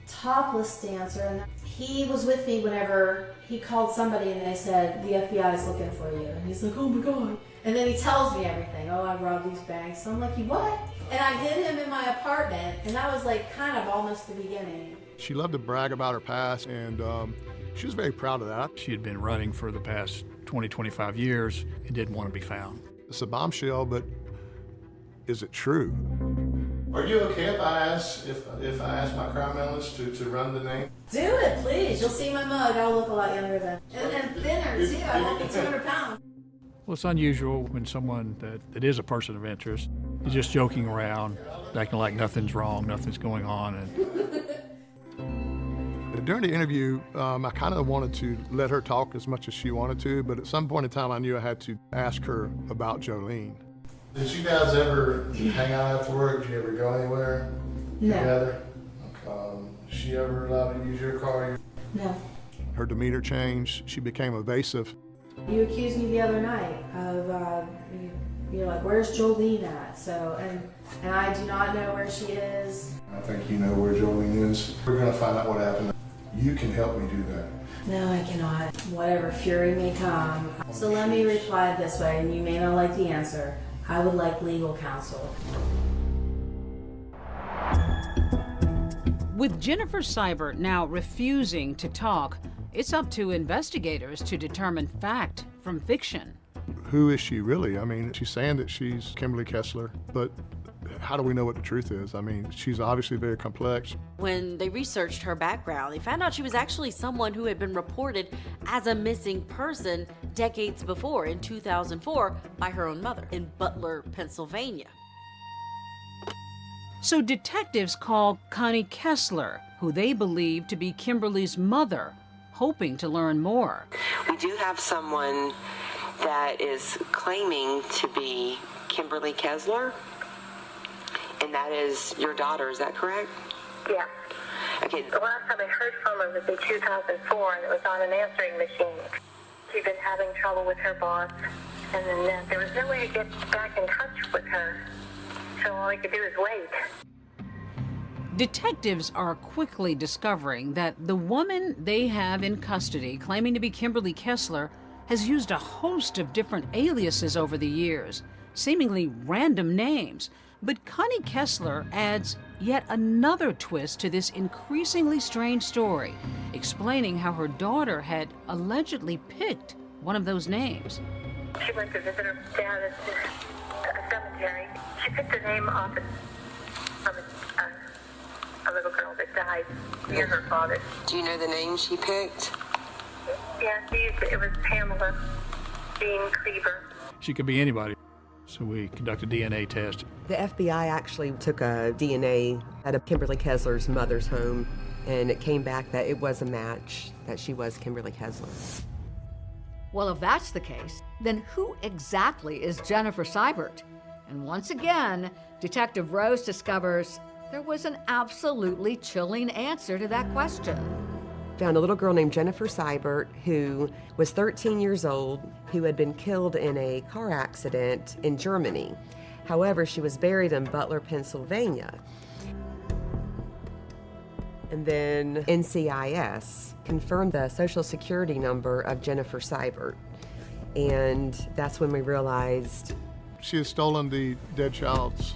topless dancer, and he was with me whenever he called somebody and they said, the FBI is looking for you. And he's like, oh my God. And then he tells me everything. Oh, I robbed these banks. So I'm like, you what? And I hid him in my apartment, and that was like kind of almost the beginning. She loved to brag about her past, and she was very proud of that. She had been running for the past 20, 25 years and didn't want to be found. It's a bombshell, but is it true? Are you okay if I ask my crime analyst to run the name? Do it, please. You'll see my mug. I'll look a lot younger then. And thinner, too. I won't be 200 pounds. Well, it's unusual when someone that is a person of interest is just joking around, acting like nothing's wrong, nothing's going on. And during the interview, I kind of wanted to let her talk as much as she wanted to, but at some point in time, I knew I had to ask her about Jolene. Did you guys ever hang out after work? Did you ever go anywhere together? She ever allowed you to use your car? No. Her demeanor changed. She became evasive. You accused me the other night of, you're like, where's Jolene at? So, and I do not know where she is. I think you know where Jolene is. We're gonna find out what happened. You can help me do that. No, I cannot. Whatever fury may come. So let me reply this way, and you may not like the answer. I would like legal counsel. With Jennifer Seibert now refusing to talk, it's up to investigators to determine fact from fiction. Who is she really? I mean, she's saying that she's Kimberly Kessler, but how do we know what the truth is? I mean, she's obviously very complex. When they researched her background, they found out she was actually someone who had been reported as a missing person decades before, in 2004, by her own mother in Butler, Pennsylvania. So detectives call Connie Kessler, who they believe to be Kimberly's mother, hoping to learn more. We do have someone that is claiming to be Kimberly Kessler, and that is your daughter, is that correct? Yeah. Okay. The last time I heard from her was in 2004, and it was on an answering machine. She'd been having trouble with her boss, and then there was no way to get back in touch with her, so all I could do is wait. Detectives are quickly discovering that the woman they have in custody, claiming to be Kimberly Kessler, has used a host of different aliases over the years, seemingly random names. But Connie Kessler adds yet another twist to this increasingly strange story, explaining how her daughter had allegedly picked one of those names. She went to visit her dad at a cemetery. She picked a name off from a little girl that died near her father. Do you know the name she picked? Yeah, it was Pamela Jean Cleaver. She could be anybody. So we conducted a DNA test. The FBI actually took a DNA at a Kimberly Kessler's mother's home, and it came back that it was a match, that she was Kimberly Kessler. Well, if that's the case, then who exactly is Jennifer Seibert? And once again, Detective Rose discovers there was an absolutely chilling answer to that question. Found a little girl named Jennifer Seibert who was 13 years old, who had been killed in a car accident in Germany. However, she was buried in Butler, Pennsylvania. And then NCIS confirmed the social security number of Jennifer Seibert. And that's when we realized She had stolen the dead child's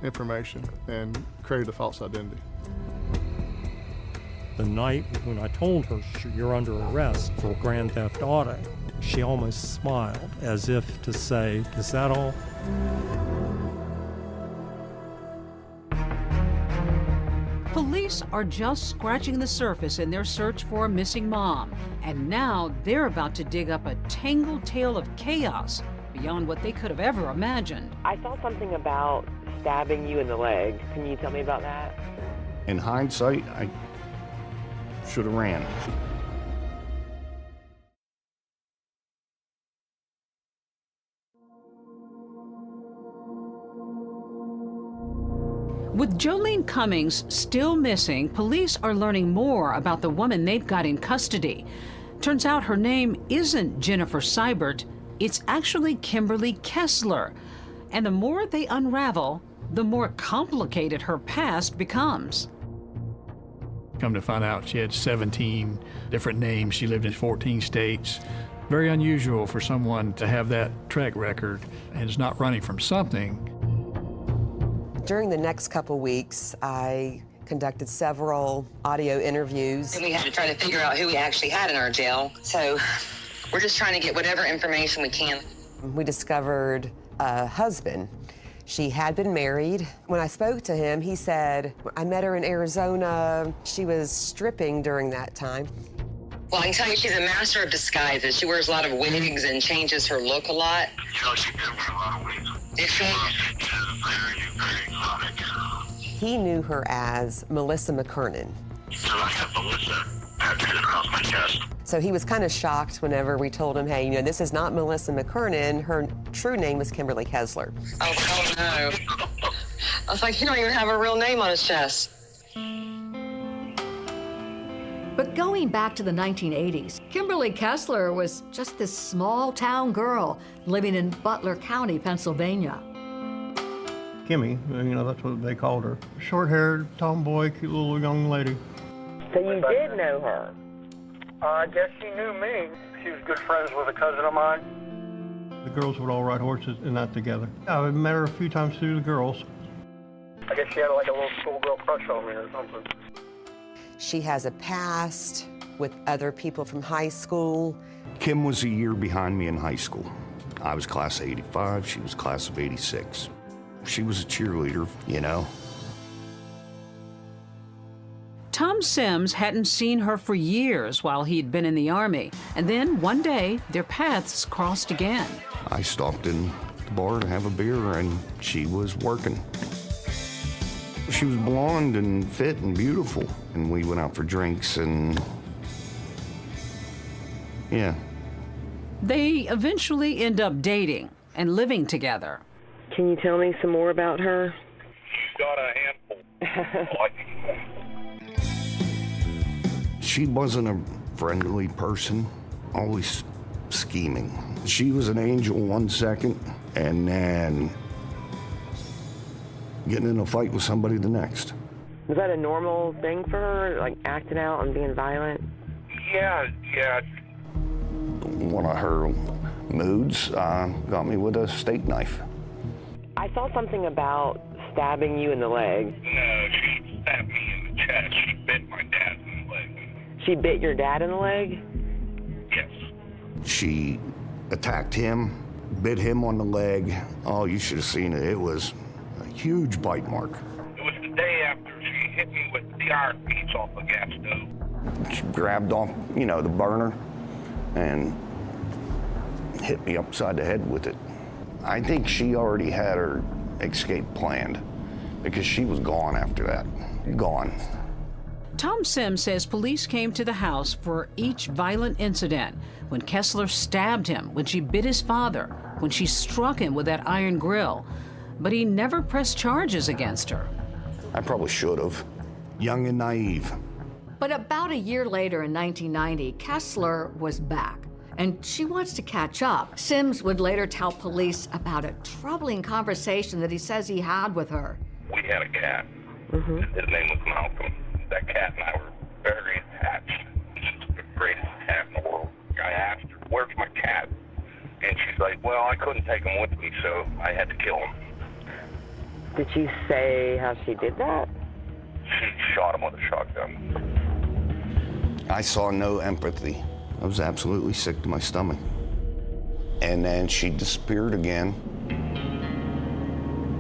information and created a false identity. The night when I told her you're under arrest for grand theft auto, she almost smiled as if to say, is that all? Police are just scratching the surface in their search for a missing mom, and now they're about to dig up a tangled tale of chaos beyond what they could have ever imagined. I saw something about stabbing you in the leg. Can you tell me about that? In hindsight, I should have ran. With Jolene Cummings still missing, police are learning more about the woman they've got in custody. Turns out her name isn't Jennifer Seibert, it's actually Kimberly Kessler. And the more they unravel, the more complicated her past becomes. Come to find out, she had 17 different names. She lived in 14 states. Very unusual for someone to have that track record and is not running from something. During the next couple weeks, I conducted several audio interviews. We had to try to figure out who we actually had in our jail. So we're just trying to get whatever information we can. We discovered a husband. She had been married. When I spoke to him, he said, I met her in Arizona. She was stripping during that time. Well, I can tell you she's a master of disguises. She wears a lot of wigs and changes her look a lot. You know, she did wear a lot of wigs. Did she? She is very exotic. He knew her as Melissa McKernan. So I have Melissa tattooed across my chest. So he was kind of shocked whenever we told him, hey, you know, this is not Melissa McKernan. Her true name was Kimberly Kessler. Oh, hell no. I was like, you don't even have a real name on his chest. But going back to the 1980s, Kimberly Kessler was just this small town girl living in Butler County, Pennsylvania. Kimmy, that's what they called her. Short-haired, tomboy, cute little young lady. So you did know her? I guess she knew me. She was good friends with a cousin of mine. The girls would all ride horses and that together. I met her a few times through the girls. I guess she had like a little schoolgirl crush on me or something. She has a past with other people from high school. Kim was a year behind me in high school. I was class of 85, she was class of 86. She was a cheerleader, Tom Sims hadn't seen her for years while he'd been in the Army, and then one day their paths crossed again. I stopped in the bar to have a beer, and she was working. She was blonde and fit and beautiful, and we went out for drinks, and yeah. They eventually end up dating and living together. Can you tell me some more about her? She's got a handful. She wasn't a friendly person, always scheming. She was an angel one second, and then getting in a fight with somebody the next. Was that a normal thing for her, like acting out and being violent? Yeah. One of her moods got me with a steak knife. I saw something about stabbing you in the leg. No, she stabbed me in the chest. She bit my dad in the leg. She bit your dad in the leg? Yes. She attacked him, bit him on the leg. Oh, you should have seen it. It was a huge bite mark. It was the day after she hit me with the iron piece off the gas stove. She grabbed off, the burner and hit me upside the head with it. I think she already had her escape planned because she was gone after that. Gone. Tom Sims says police came to the house for each violent incident: when Kessler stabbed him, when she bit his father, when she struck him with that iron grill. But he never pressed charges against her. I probably should have. Young and naive. But about a year later in 1990, Kessler was back, and she wants to catch up. Sims would later tell police about a troubling conversation that he says he had with her. We had a cat. His name was Malcolm. That cat and I were very attached. She's the greatest cat in the world. I asked her, "Where's my cat?" And she's like, "Well, I couldn't take him with me, so I had to kill him." Did she say how she did that? She shot him with a shotgun. I saw no empathy. I was absolutely sick to my stomach. And then she disappeared again.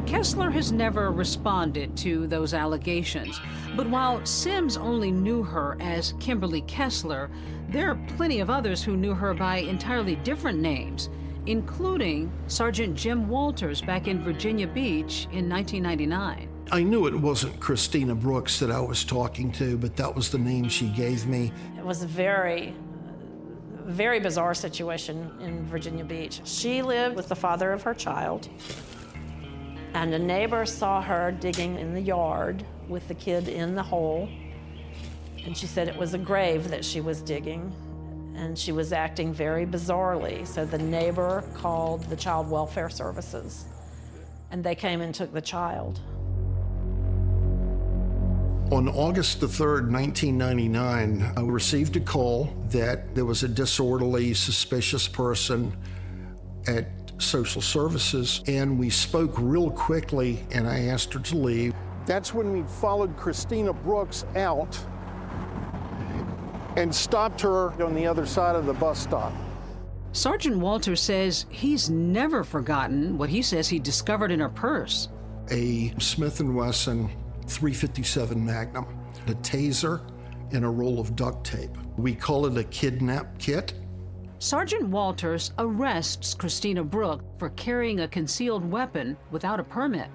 Kessler has never responded to those allegations, but while Sims only knew her as Kimberly Kessler, there are plenty of others who knew her by entirely different names, including Sergeant Jim Walters back in Virginia Beach in 1999. I knew it wasn't Christina Brooks that I was talking to, but that was the name she gave me. It was a very bizarre situation in Virginia Beach. She lived with the father of her child, and a neighbor saw her digging in the yard with the kid in the hole, and she said it was a grave that she was digging, and she was acting very bizarrely. So the neighbor called the Child Welfare Services, and they came and took the child. On August the 3rd, 1999, I received a call that there was a disorderly, suspicious person at social services, and we spoke real quickly, and I asked her to leave. That's when we followed Christina Brooks out and stopped her on the other side of the bus stop. Sergeant Walters says he's never forgotten what he says he discovered in her purse. A Smith & Wesson .357 Magnum, a taser, and a roll of duct tape. We call it a kidnap kit. Sergeant Walters arrests Christina Brooks for carrying a concealed weapon without a permit.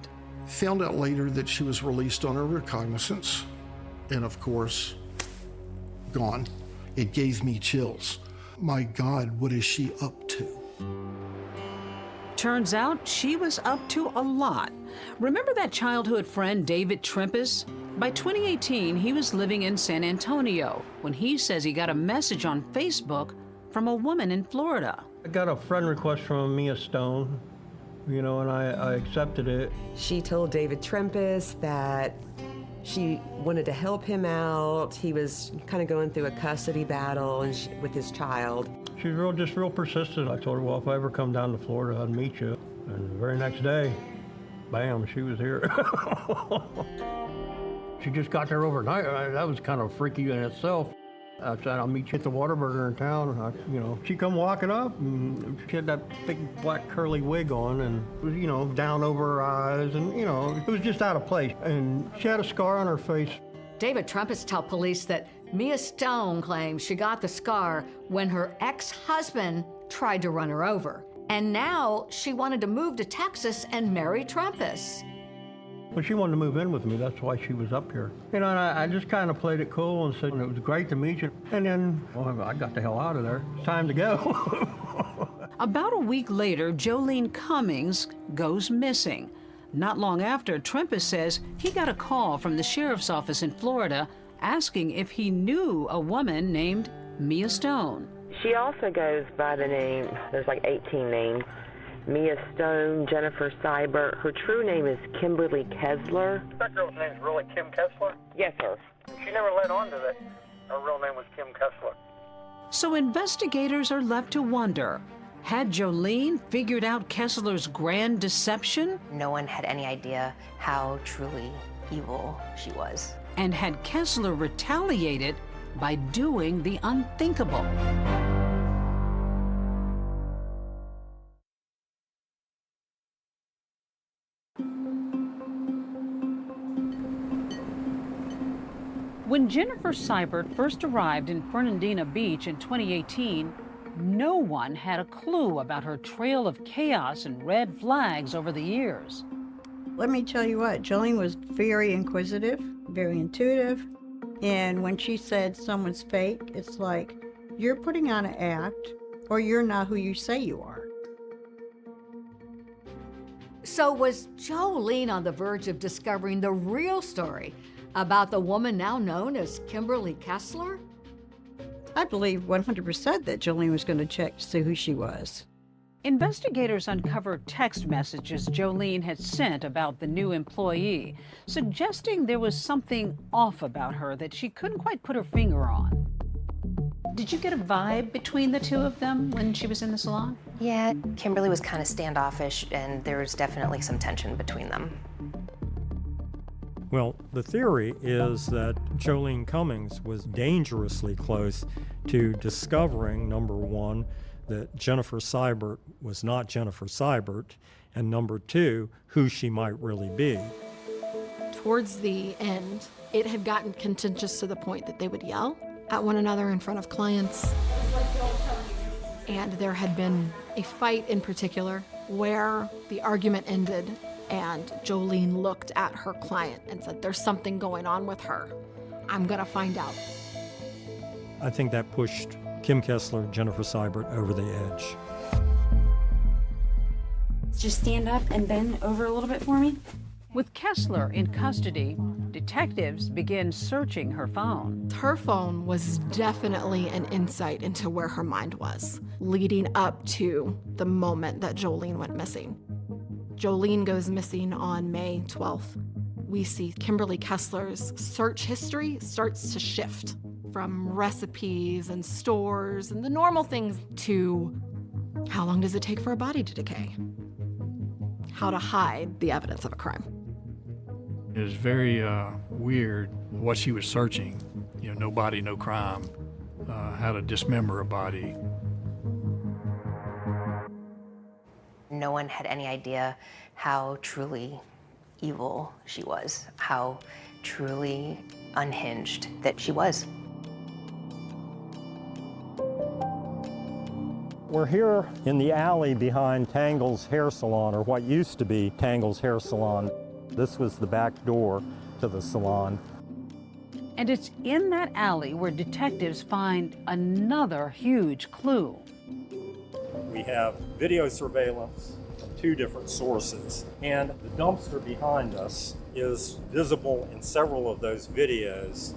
Found out later that she was released on her recognizance, and of course, gone. It gave me chills. My God, what is she up to? Turns out she was up to a lot. Remember that childhood friend, David Trempis? By 2018, he was living in San Antonio when he says he got a message on Facebook from a woman in Florida. I got a friend request from Mia Stone, you know, and I accepted it. She told David Trempis that she wanted to help him out. He was kind of going through a custody battle with his child. She's real persistent. I told her, well, if I ever come down to Florida, I'd meet you. And the very next day, bam, she was here. She just got there overnight. That was kind of freaky in itself. I said, I'll meet you at the Whataburger in town. You know, she come walking up, and she had that big black curly wig on, and it was, you know, down over her eyes, and, you know, it was just out of place. And she had a scar on her face. David Trempis told police that Mia Stone claims she got the scar when her ex-husband tried to run her over. And now she wanted to move to Texas and marry Trempis. Well, she wanted to move in with me. That's why she was up here. You know, and I just kind of played it cool and said, it was great to meet you. And then, well, I got the hell out of there. It's time to go. About a week later, Jolene Cummings goes missing. Not long after, Trempis says he got a call from the sheriff's office in Florida asking if he knew a woman named Mia Stone. She also goes by the name, there's like 18 names, Mia Stone, Jennifer Seibert. Her true name is Kimberly Kessler. That girl's name's really Kim Kessler? Yes, sir. She never let on to that. Her real name was Kim Kessler. So investigators are left to wonder, had Jolene figured out Kessler's grand deception? No one had any idea how truly evil she was. And had Kessler retaliated by doing the unthinkable? When Jennifer Seibert first arrived in Fernandina Beach in 2018, no one had a clue about her trail of chaos and red flags over the years. Let me tell you what, Jolene was very inquisitive, very intuitive, and when she said someone's fake, it's like, you're putting on an act, or you're not who you say you are. So was Jolene on the verge of discovering the real story about the woman now known as Kimberly Kessler? I believe 100% that Jolene was going to check to see who she was. Investigators uncovered text messages Jolene had sent about the new employee, suggesting there was something off about her that she couldn't quite put her finger on. Did you get a vibe between the two of them when she was in the salon? Yeah, Kimberly was kind of standoffish, and there was definitely some tension between them. Well, the theory is that Jolene Cummings was dangerously close to discovering, number one, that Jennifer Seibert was not Jennifer Seibert, and number two, who she might really be. Towards the end, it had gotten contentious to the point that they would yell at one another in front of clients. And there had been a fight in particular where the argument ended and Jolene looked at her client and said, there's something going on with her. I'm gonna find out. I think that pushed Kim Kessler, Jennifer Seibert over the edge. Just stand up and bend over a little bit for me. With Kessler in custody, detectives begin searching her phone. Her phone was definitely an insight into where her mind was, leading up to the moment that Jolene went missing. Jolene goes missing on May 12th. We see Kimberly Kessler's search history starts to shift from recipes and stores and the normal things to how long does it take for a body to decay? How to hide the evidence of a crime. It was very weird what she was searching. You know, no body, no crime. How to dismember a body. No one had any idea how truly evil she was, how truly unhinged that she was. We're here in the alley behind Tangle's Hair Salon, or what used to be Tangle's Hair Salon. This was the back door to the salon. And it's in that alley where detectives find another huge clue. We have video surveillance from two different sources, and the dumpster behind us is visible in several of those videos.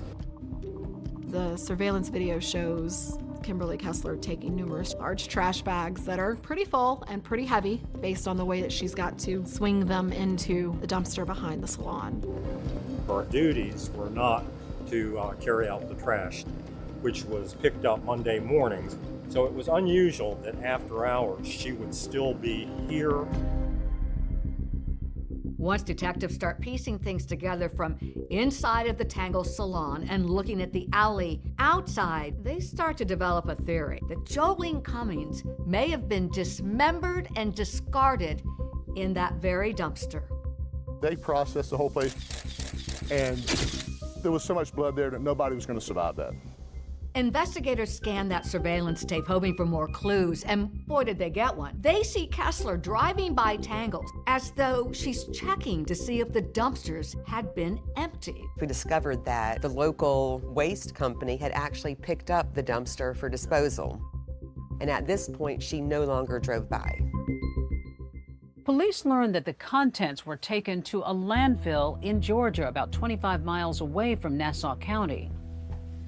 The surveillance video shows Kimberly Kessler taking numerous large trash bags that are pretty full and pretty heavy based on the way that she's got to swing them into the dumpster behind the salon. Her duties were not to carry out the trash, which was picked up Monday mornings. So it was unusual that after hours she would still be here. Once detectives start piecing things together from inside of the Tangle salon and looking at the alley outside, they start to develop a theory that Jolene Cummings may have been dismembered and discarded in that very dumpster. They processed the whole place, and there was so much blood there that nobody was going to survive that. Investigators scan that surveillance tape, hoping for more clues, and boy, did they get one. They see Kessler driving by Tangles as though she's checking to see if the dumpsters had been emptied. We discovered that the local waste company had actually picked up the dumpster for disposal. And at this point, she no longer drove by. Police learned that the contents were taken to a landfill in Georgia, about 25 miles away from Nassau County.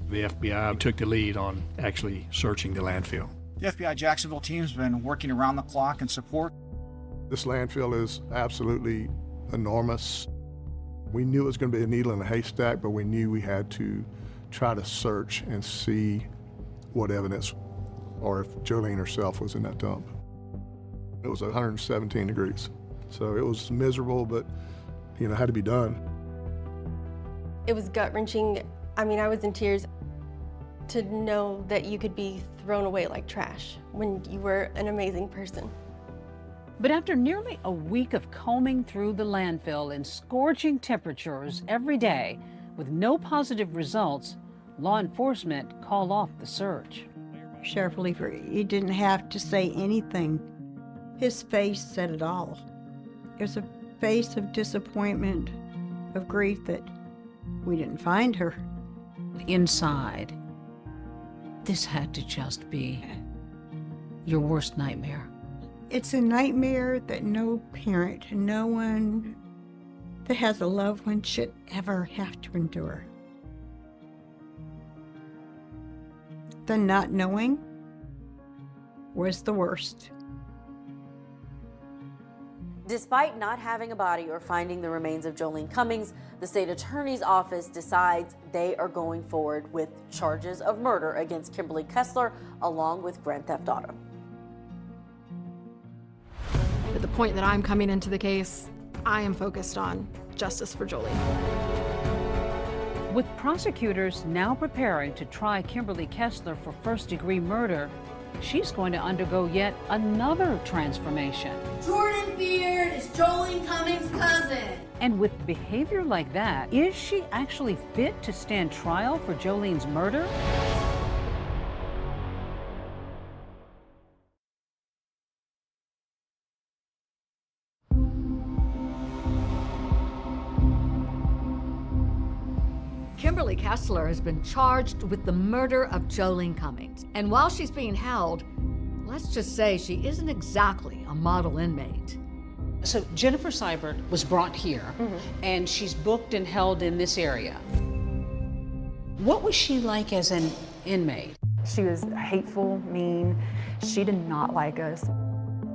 The FBI took the lead on actually searching the landfill. The FBI Jacksonville team's been working around the clock in support. This landfill is absolutely enormous. We knew it was going to be a needle in a haystack, but we knew we had to try to search and see what evidence, or if Jolene herself was in that dump. It was 117 degrees, so it was miserable, but had to be done. It was gut-wrenching. I mean, I was in tears to know that you could be thrown away like trash when you were an amazing person. But after nearly a week of combing through the landfill in scorching temperatures every day with no positive results, law enforcement called off the search. Sheriff Leeper, he didn't have to say anything. His face said it all. It was a face of disappointment, of grief that we didn't find her. Inside, this had to just be your worst nightmare. It's a nightmare that no parent, no one that has a loved one should ever have to endure. The not knowing was the worst. Despite not having a body or finding the remains of Jolene Cummings, the state attorney's office decides they are going forward with charges of murder against Kimberly Kessler, along with grand theft auto. At the point that I'm coming into the case, I am focused on justice for Jolene. With prosecutors now preparing to try Kimberly Kessler for first-degree murder, she's going to undergo yet another transformation. Jordan Beard is Jolene Cummings' cousin. And with behavior like that, is she actually fit to stand trial for Jolene's murder? Kimberly Kessler has been charged with the murder of Jolene Cummings. And while she's being held, let's just say she isn't exactly a model inmate. So Jennifer Seibert was brought here, and she's booked and held in this area. What was she like as an inmate? She was hateful, mean. She did not like us.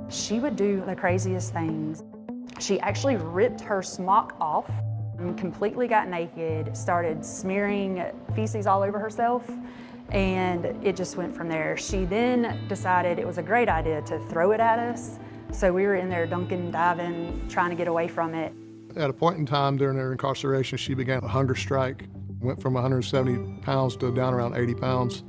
She would do the craziest things. She actually ripped her smock off and completely got naked, started smearing feces all over herself, and it just went from there. She then decided it was a great idea to throw it at us. So we were in there dunking, diving, trying to get away from it. At a point in time during her incarceration, she began a hunger strike, went from 170 pounds to down around 80 pounds.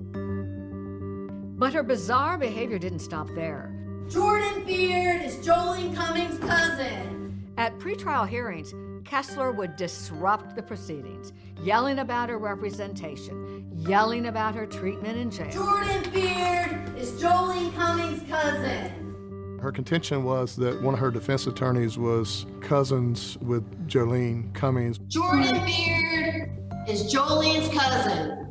But her bizarre behavior didn't stop there. Jordan Beard is Jolene Cummings' cousin. At pretrial hearings, Kessler would disrupt the proceedings, yelling about her representation, yelling about her treatment in jail. Jordan Beard is Jolene Cummings' cousin. Her contention was that one of her defense attorneys was cousins with Jolene Cummings. Jordan Beard is Jolene's cousin.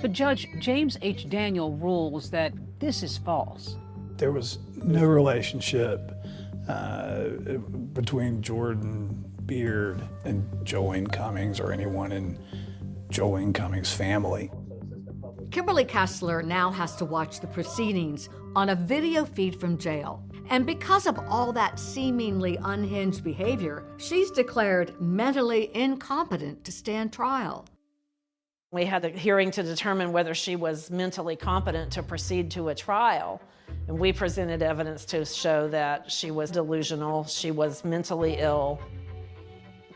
But Judge James H. Daniel rules that this is false. There was no relationship between Jordan Beard and Jolene Cummings or anyone in Jolene Cummings' family. Kimberly Kessler now has to watch the proceedings on a video feed from jail. And because of all that seemingly unhinged behavior, she's declared mentally incompetent to stand trial. We had the hearing to determine whether she was mentally competent to proceed to a trial. And we presented evidence to show that she was delusional, she was mentally ill.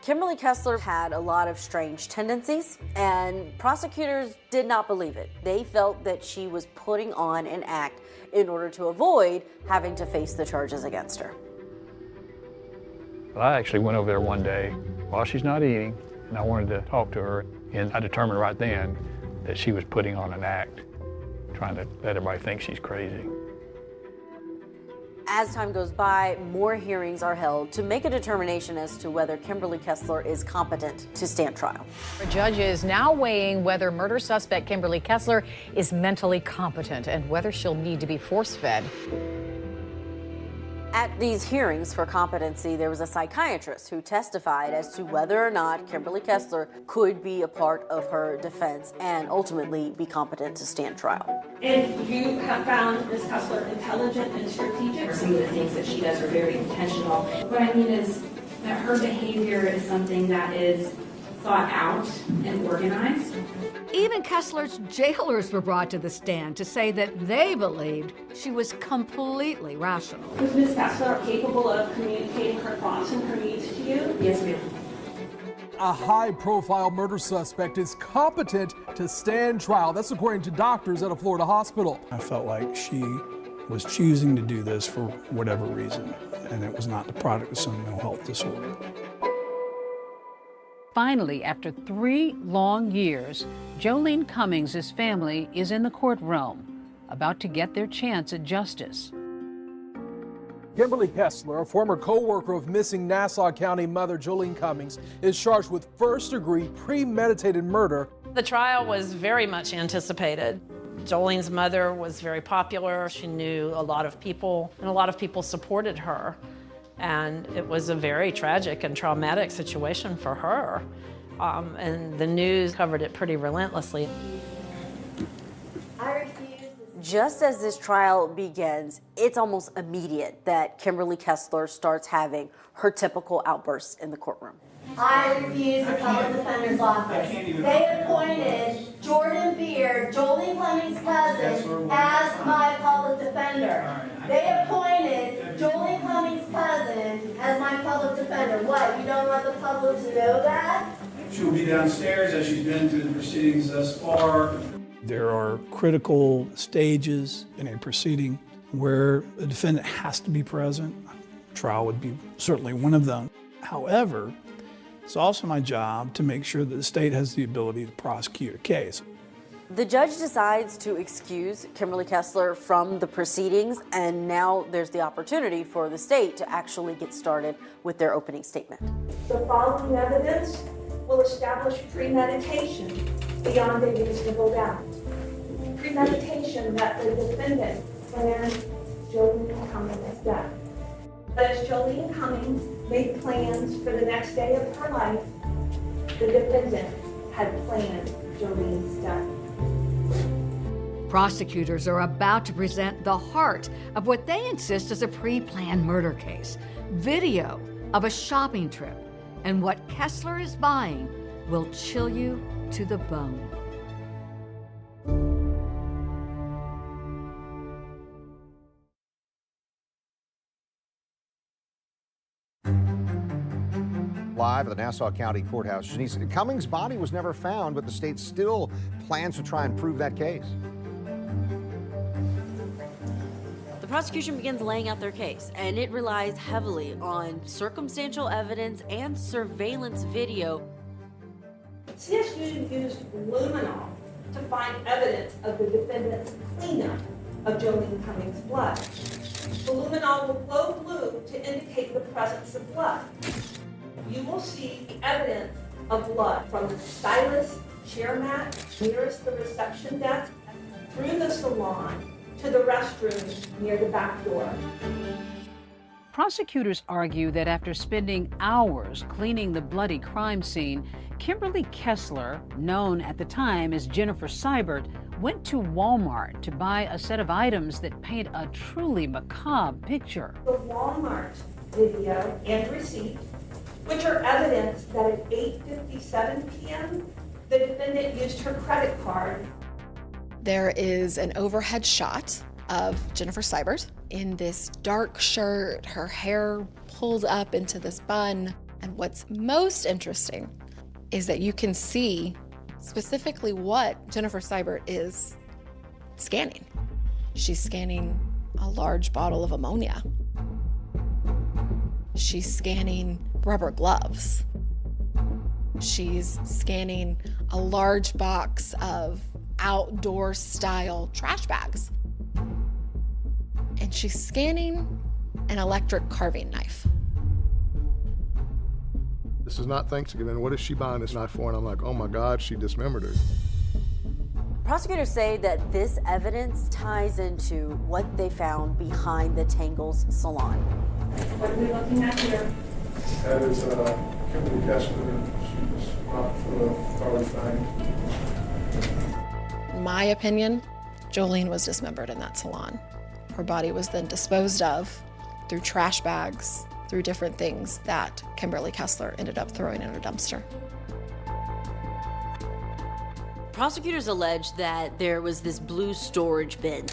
Kimberly Kessler had a lot of strange tendencies, and prosecutors did not believe it. They felt that she was putting on an act in order to avoid having to face the charges against her. But I actually went over there one day while she's not eating, and I wanted to talk to her, and I determined right then that she was putting on an act, trying to let everybody think she's crazy. As time goes by, more hearings are held to make a determination as to whether Kimberly Kessler is competent to stand trial. A judge is now weighing whether murder suspect Kimberly Kessler is mentally competent and whether she'll need to be force-fed. At these hearings for competency, there was a psychiatrist who testified as to whether or not Kimberly Kessler could be a part of her defense and ultimately be competent to stand trial. And you have found Ms. Kessler intelligent and strategic. Some of the things that she does are very intentional. What I mean is that her behavior is something that is thought out and organized. Even Kessler's jailers were brought to the stand to say that they believed she was completely rational. Was Ms. Kessler capable of communicating her thoughts and her needs to you? Yes, ma'am. A high-profile murder suspect is competent to stand trial. That's according to doctors at a Florida hospital. I felt like she was choosing to do this for whatever reason, and it was not the product of some mental health disorder. Finally, after 3 long years, Jolene Cummings' family is in the courtroom, about to get their chance at justice. Kimberly Kessler, a former co-worker of missing Nassau County mother Jolene Cummings, is charged with first-degree premeditated murder. The trial was very much anticipated. Jolene's mother was very popular. She knew a lot of people, and a lot of people supported her. And it was a very tragic and traumatic situation for her. And the news covered it pretty relentlessly. Just as this trial begins, it's almost immediate that Kimberly Kessler starts having her typical outbursts in the courtroom. I refuse the public defender's office. They appointed Jordan Beard, Jolene Cummings' cousin, as my public defender. They appointed Jolene Cummings' cousin as my public defender. What, you don't want the public to know that? She will be downstairs as she's been through the proceedings thus far. There are critical stages in a proceeding where the defendant has to be present. Trial would be certainly one of them. However, it's also my job to make sure that the state has the ability to prosecute a case. The judge decides to excuse Kimberly Kessler from the proceedings, and now there's the opportunity for the state to actually get started with their opening statement. The following evidence will establish premeditation beyond a reasonable doubt. Premeditation that the defendant planned Jolene Cummings' death. But as Jolene Cummings made plans for the next day of her life, the defendant had planned Jolene's death. Prosecutors are about to present the heart of what they insist is a pre-planned murder case. Video of a shopping trip, and what Kessler is buying will chill you to the bone. Live at the Nassau County Courthouse, Janice, Cummings' body was never found, but the state still plans to try and prove that case. The prosecution begins laying out their case, and it relies heavily on circumstantial evidence and surveillance video. CSU used luminol to find evidence of the defendant's cleanup of Jolene Cummings' blood. The luminol will flow blue to indicate the presence of blood. You will see evidence of blood from the stylist chair mat nearest the reception desk, through the salon, to the restroom near the back door. Prosecutors argue that after spending hours cleaning the bloody crime scene, Kimberly Kessler, known at the time as Jennifer Seibert, went to Walmart to buy a set of items that paint a truly macabre picture. The Walmart video and receipt, which are evidence that at 8:57 p.m., the defendant used her credit card. There is an overhead shot of Jennifer Seibert in this dark shirt, her hair pulled up into this bun. And what's most interesting is that you can see specifically what Jennifer Seibert is scanning. She's scanning a large bottle of ammonia. She's scanning rubber gloves. She's scanning a large box of outdoor style trash bags. And she's scanning an electric carving knife. This is not Thanksgiving. What is she buying this knife for? And I'm like, oh my God, she dismembered her. Prosecutors say that this evidence ties into what they found behind the Tangles salon. What are we looking at here? That is Kimberly Kessler. She was not for the thing. In my opinion, Jolene was dismembered in that salon. Her body was then disposed of through trash bags, through different things that Kimberly Kessler ended up throwing in a dumpster. Prosecutors allege that there was this blue storage bin.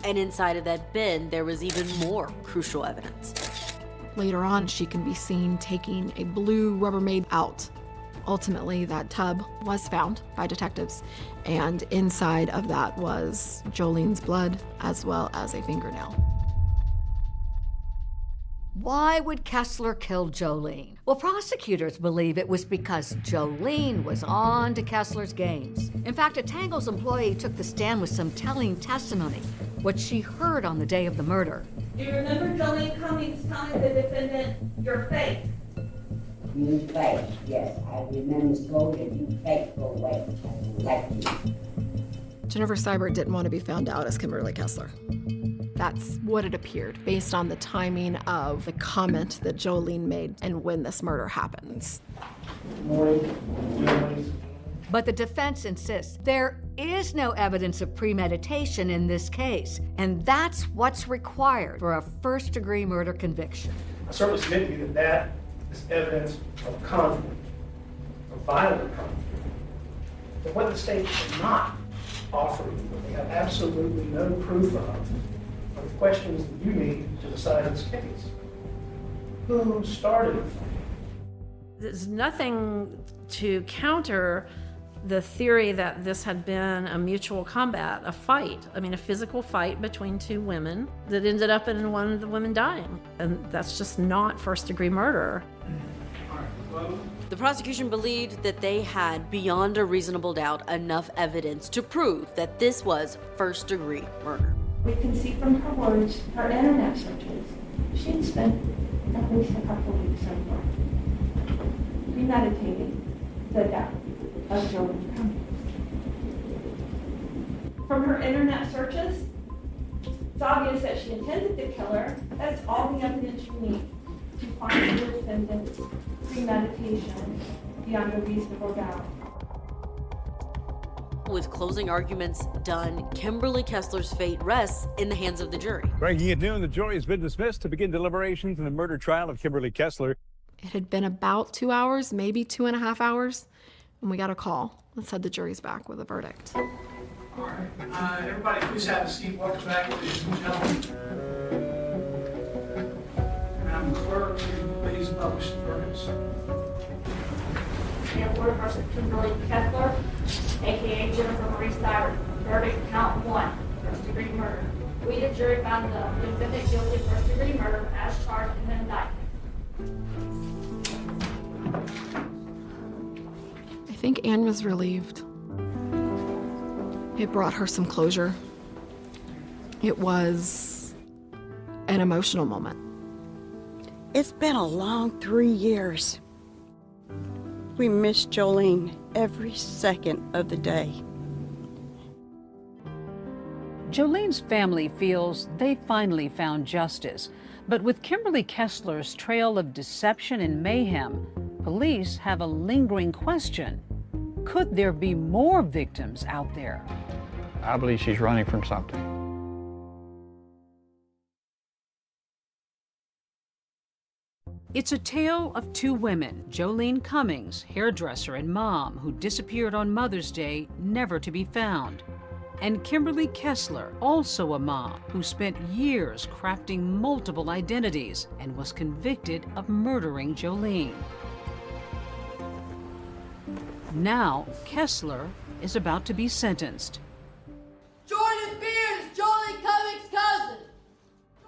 And inside of that bin, there was even more crucial evidence. Later on, she can be seen taking a blue Rubbermaid out. Ultimately, that tub was found by detectives, and inside of that was Jolene's blood as well as a fingernail. Why would Kessler kill Jolene? Well, prosecutors believe it was because Jolene was on to Kessler's games. In fact, a Tangles employee took the stand with some telling testimony, what she heard on the day of the murder. Do you remember Jolene Cummings telling the defendant, "You're fake"? You fake, yes. I remember told her you fake, go away. I like you. Jennifer Seibert didn't want to be found out as Kimberly Kessler. That's what it appeared, based on the timing of the comment that Jolene made and when this murder happens. But the defense insists there is no evidence of premeditation in this case, and that's what's required for a first-degree murder conviction. I certainly submit to you that is evidence of conflict, of violent conflict. But what the state is not offering, what they have absolutely no proof of, are the questions that you need to decide this case. Who started it? There's nothing to counter the theory that this had been a mutual combat, a fight. I mean, a physical fight between two women that ended up in one of the women dying. And that's just not first-degree murder. The prosecution believed that they had, beyond a reasonable doubt, enough evidence to prove that this was first-degree murder. We can see from her words, her internet searches, she'd spent at least a couple weeks somewhere premeditating the death of Jolene Cummings. From her internet searches, it's obvious that she intended to kill her. That's all the evidence you need to find the defendant's premeditation beyond a reasonable doubt. With closing arguments done, Kimberly Kessler's fate rests in the hands of the jury. Breaking at noon, the jury has been dismissed to begin deliberations in the murder trial of Kimberly Kessler. It had been about 2 hours, maybe 2.5 hours, and we got a call that said the jury's back with a verdict. All right. Everybody, please have a seat. Welcome back, ladies and gentlemen. Madam Clerk, please publish the verdicts. And order versus Kimberly Kessler, aka Jennifer Marie Seibert. Verdict count 1, first-degree murder. We, the jury, found the defendant guilty of first-degree murder as charged in the indictment. I think Anne was relieved. It brought her some closure. It was an emotional moment. It's been a long 3 years. We miss Jolene every second of the day. Jolene's family feels they finally found justice, but with Kimberly Kessler's trail of deception and mayhem, police have a lingering question. Could there be more victims out there? I believe she's running from something. It's a tale of two women, Jolene Cummings, hairdresser and mom, who disappeared on Mother's Day, never to be found, and Kimberly Kessler, also a mom, who spent years crafting multiple identities and was convicted of murdering Jolene. Now, Kessler is about to be sentenced. Jordan Beard is Jolene Cummings' cousin.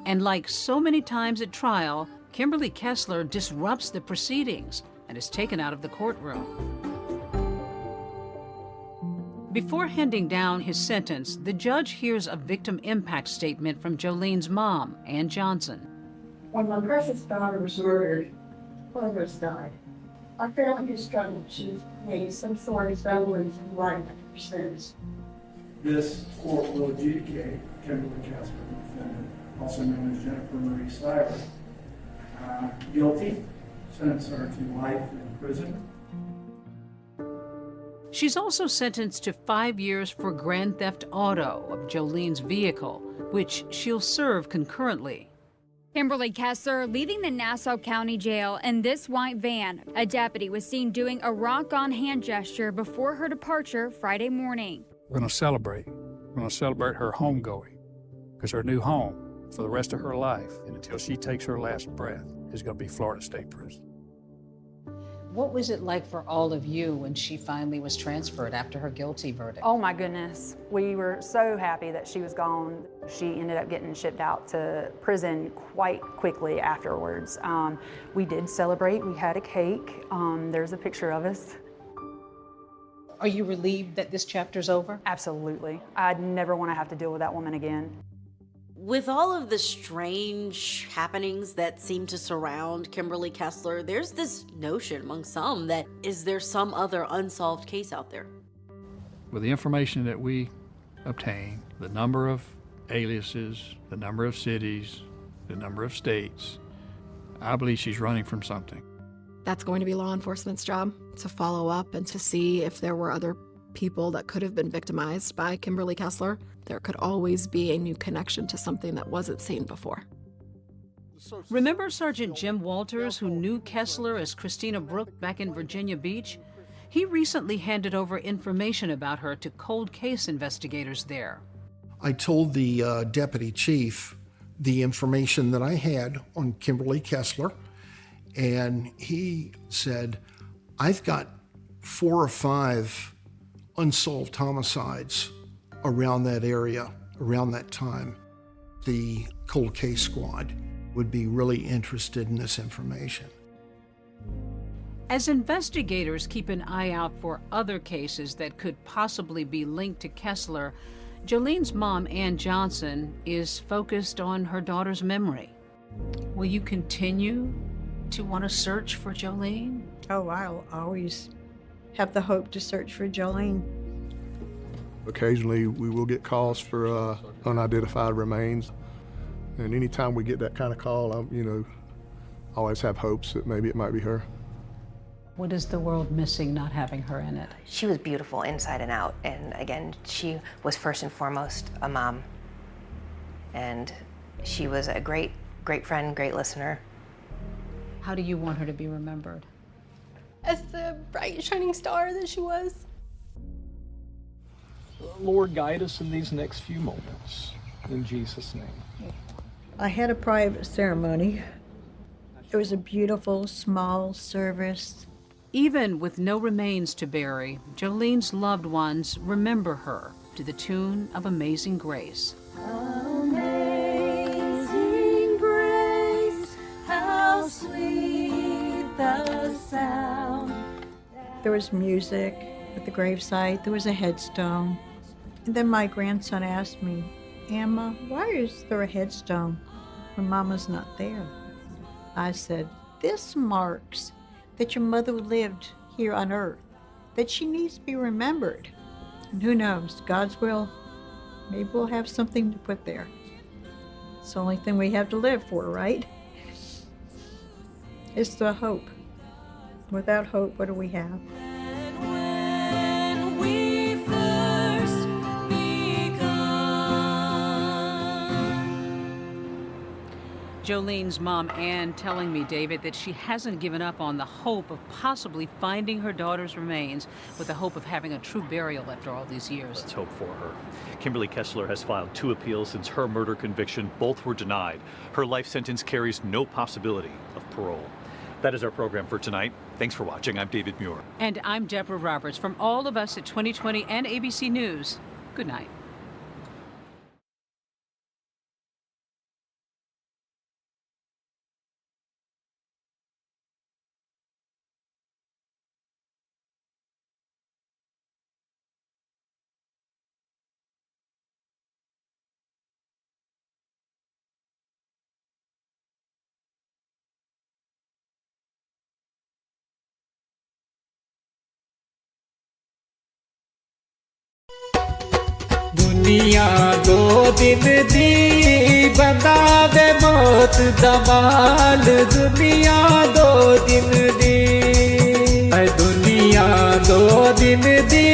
And like so many times at trial, Kimberly Kessler disrupts the proceedings and is taken out of the courtroom. Before handing down his sentence, the judge hears a victim impact statement from Jolene's mom, Ann Johnson. When my precious daughter was murdered, others died. I found his struggle to made some sort of semblance of life ever since. This court will adjudicate Kimberly Kessler, defendant, also known as Jennifer Marie Stiver, guilty, sentence her to life in prison. She's also sentenced to 5 years for grand theft auto of Jolene's vehicle, which she'll serve concurrently. Kimberly Kessler leaving the Nassau County Jail in this white van. A deputy was seen doing a rock-on hand gesture before her departure Friday morning. We're going to celebrate. We're going to celebrate her homegoing, because her new home for the rest of her life and until she takes her last breath is going to be Florida State Prison. What was it like for all of you when she finally was transferred after her guilty verdict? Oh my goodness. We were so happy that she was gone. She ended up getting shipped out to prison quite quickly afterwards. We did celebrate. We had a cake. There's a picture of us. Are you relieved that this chapter's over? Absolutely. I'd never want to have to deal with that woman again. With all of the strange happenings that seem to surround Kimberly Kessler, there's this notion among some that is there some other unsolved case out there? With the information that we obtain, the number of aliases, the number of cities, the number of states, I believe she's running from something. That's going to be law enforcement's job, to follow up and to see if there were other people that could have been victimized by Kimberly Kessler. There could always be a new connection to something that wasn't seen before. Remember Sergeant Jim Walters, who knew Kessler as Christina Brooke back in Virginia Beach? He recently handed over information about her to cold case investigators there. I told the deputy chief the information that I had on Kimberly Kessler, and he said, I've got 4 or 5 unsolved homicides around that area, around that time. The cold case squad would be really interested in this information. As investigators keep an eye out for other cases that could possibly be linked to Kessler, Jolene's mom, Ann Johnson, is focused on her daughter's memory. Will you continue to want to search for Jolene? Oh, I'll always have the hope to search for Jolene. Occasionally we will get calls for unidentified remains. And anytime we get that kind of call, I always have hopes that maybe it might be her. What is the world missing not having her in it? She was beautiful inside and out. And again, she was first and foremost a mom. And she was a great, great friend, great listener. How do you want her to be remembered? As the bright, shining star that she was. Lord, guide us in these next few moments. In Jesus' name. I had a private ceremony. It was a beautiful, small service. Even with no remains to bury, Jolene's loved ones remember her to the tune of Amazing Grace. Amazing grace, how sweet the sound. There was music at the gravesite. There was a headstone. And then my grandson asked me, Emma, why is there a headstone when Mama's not there? I said, this marks that your mother lived here on earth, that she needs to be remembered. And who knows, God's will, maybe we'll have something to put there. It's the only thing we have to live for, right? It's the hope. Without hope, what do we have? Jolene's mom, Ann, telling me, David, that she hasn't given up on the hope of possibly finding her daughter's remains, with the hope of having a true burial after all these years. Let's hope for her. Kimberly Kessler has filed 2 appeals since her murder conviction. Both were denied. Her life sentence carries no possibility of parole. That is our program for tonight. Thanks for watching. I'm David Muir. And I'm Deborah Roberts. From all of us at 2020 and ABC News, good night. दुनिया 2 दिन दी बंदावे मौत दमाल दुनिया 2 दिन दी दुनिया 2 दिन दी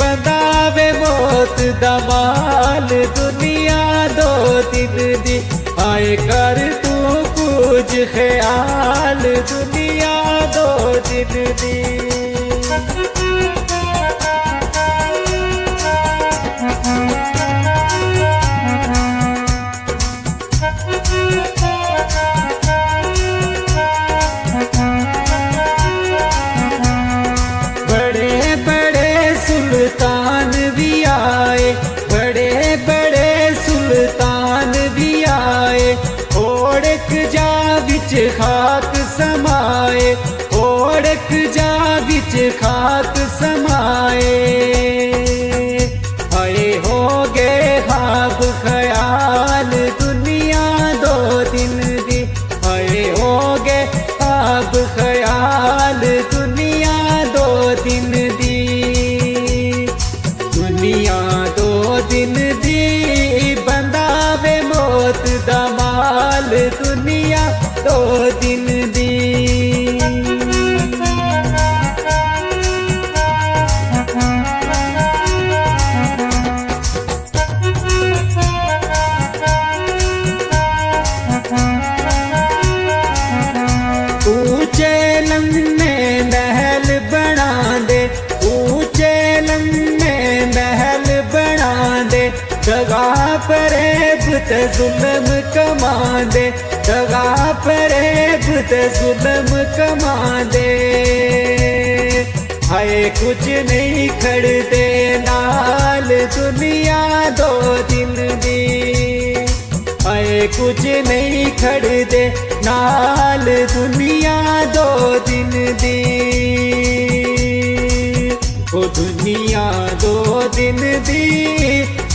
बंदावे मौत दमाल दुनिया 2 दिन दी आए कर तू कुछ ख्याल दुनिया 2 दिन दी खाक समाए ओढ़क जा विच खाक समाए आए हो गए ख्वाब ख्याल दुनिया 2 दिन दी आए हो गए ख्वाब ख्याल दुनिया 2 दिन दी दुनिया 2 दिन दी बंदावे मौत दा माल दुनिया 2 दिन दी ऊंचे लम्हे महल बना दे ऊंचे लम्हे महल बना दे दगा फरेब ते जुल्म कमा दे दगा फरेब ते जुल्म कमा दे हाय कुछ नहीं खड़ते नाल दुनिया 2 दिन दी हाय कुछ नहीं खड़ते नाल दुनिया 2 दिन दी ओ दुनिया 2 दिन दी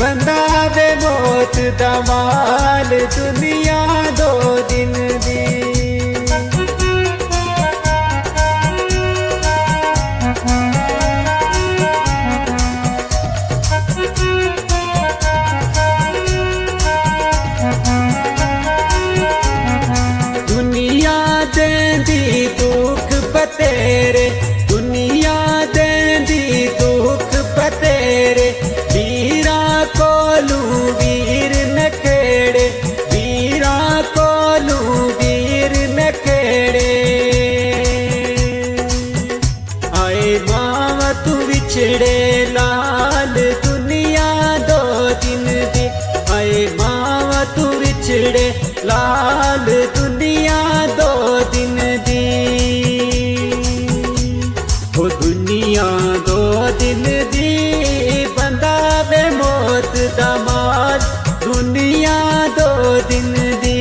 बंदावे मौत दा माल दुनिया 2 दिन दी दुनिया देंदी दुख बतेरे दुनिया देंदी दुख बतेरे वीरा कोलू वीर नकेड़े वीरा कोलू वीर नकेड़े आए मावा तू विछड़े लाल दुनिया 2 दिन दी आए मावा तू विछड़े लाल दुनिया 2 दिन दी ओ दुनिया 2 दिन दी बंदावे मौत दा माल दुनिया 2 दिन दी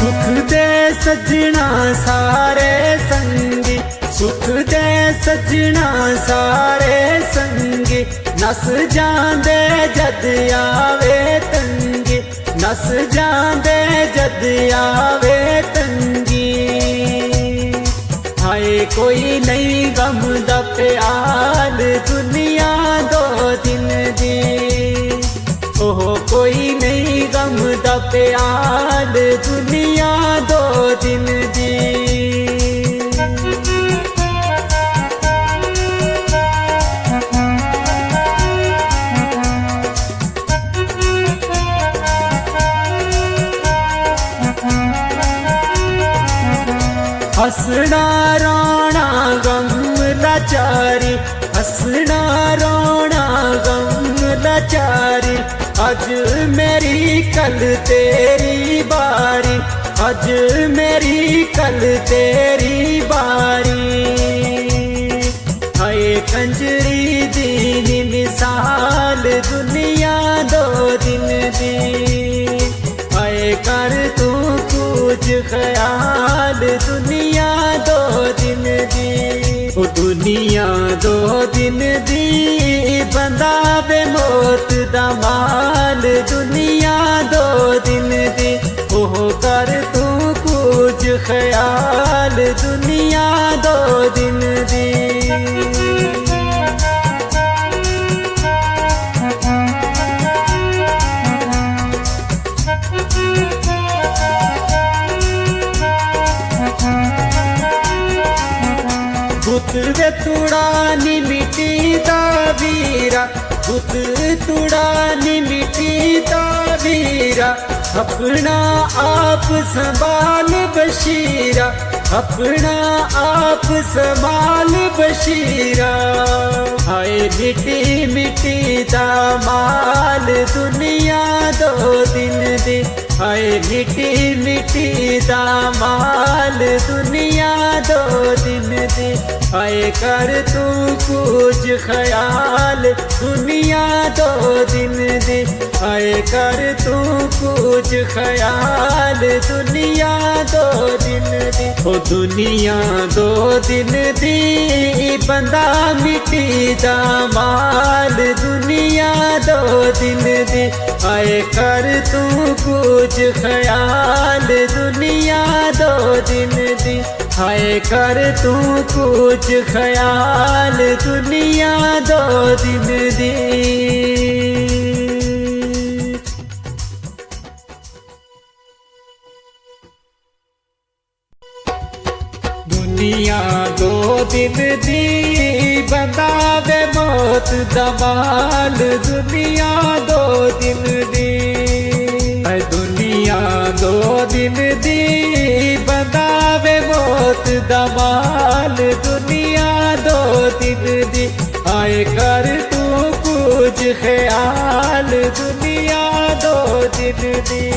सुख दे सजना सारे संगी सुख दे सजना सारे संगी नस जांदे जद आवे हस जांदे जद आवे तंगी हाय कोई नहीं गम दा प्याल दुनिया दो दिन दी ओह कोई नहीं गम दा प्याल दुनिया दो दिन दी हसना रोना गम लाचारी हसना रोना गम लाचारी आज मेरी कल तेरी बारी आज मेरी कल तेरी बारी हाय कंजरी दीनी मिसाल दुनिया दो दिन दी हाय कर तू कुछ ख्याल दुनिया दो दिन दी ओ दुनिया दो दिन दी बंदा बे मौत दा माल दुनिया दो दिन दी ओह कर तू कुछ ख्याल दुनिया दो दिन दी गुत वे तुड़ानी मिट्टी दा वीरा गुत तुड़ानी मिट्टी दा वीरा अपना आप संभाल बशीरा अपना आप संभाल बशीरा हाय मिट्टी मिट्टी दा माल दुनिया दो दिन दी हाय मिट्टी मिट्टी दा माल दुनिया दो दिन दी हाय कर तू कुछ ख्याल दुनिया दो दिन दी हाय कर तू कुछ ख्याल दुनिया दो दिन दी ओ दुनिया दो दिन दी बंदा मिट्टी दा माल दुनिया दो दिन दी हाय कर तू कुछ ख्याल दुनिया दो दिन दी हाय कर तू कुछ ख्याल दुनिया दो दिन दी दुनिया दो दिन दी बंदा बे मौत दा माल दुनिया दो दिन दी दुनिया दो दिन दी बंदा बे मौत दा माल दुनिया दो दिन दी आए कर तू कुछ ख्याल दुनिया दो दिन दी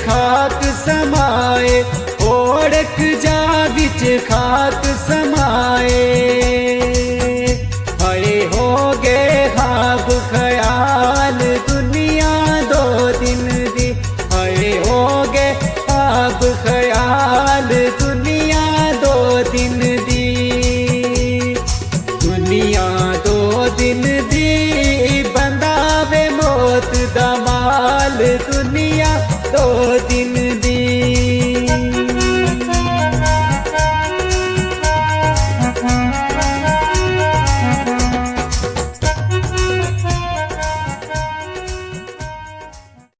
खाक समाए ओढ़क जा बिच खाक समाए आए हो गए खाब ख्याल दुनिया दो दिन दी आए हो गए खाब ख्याल दुनिया दो दिन दी दुनिया दो दिन दी बंदा वे मौत दा माल दुनिया दो दिन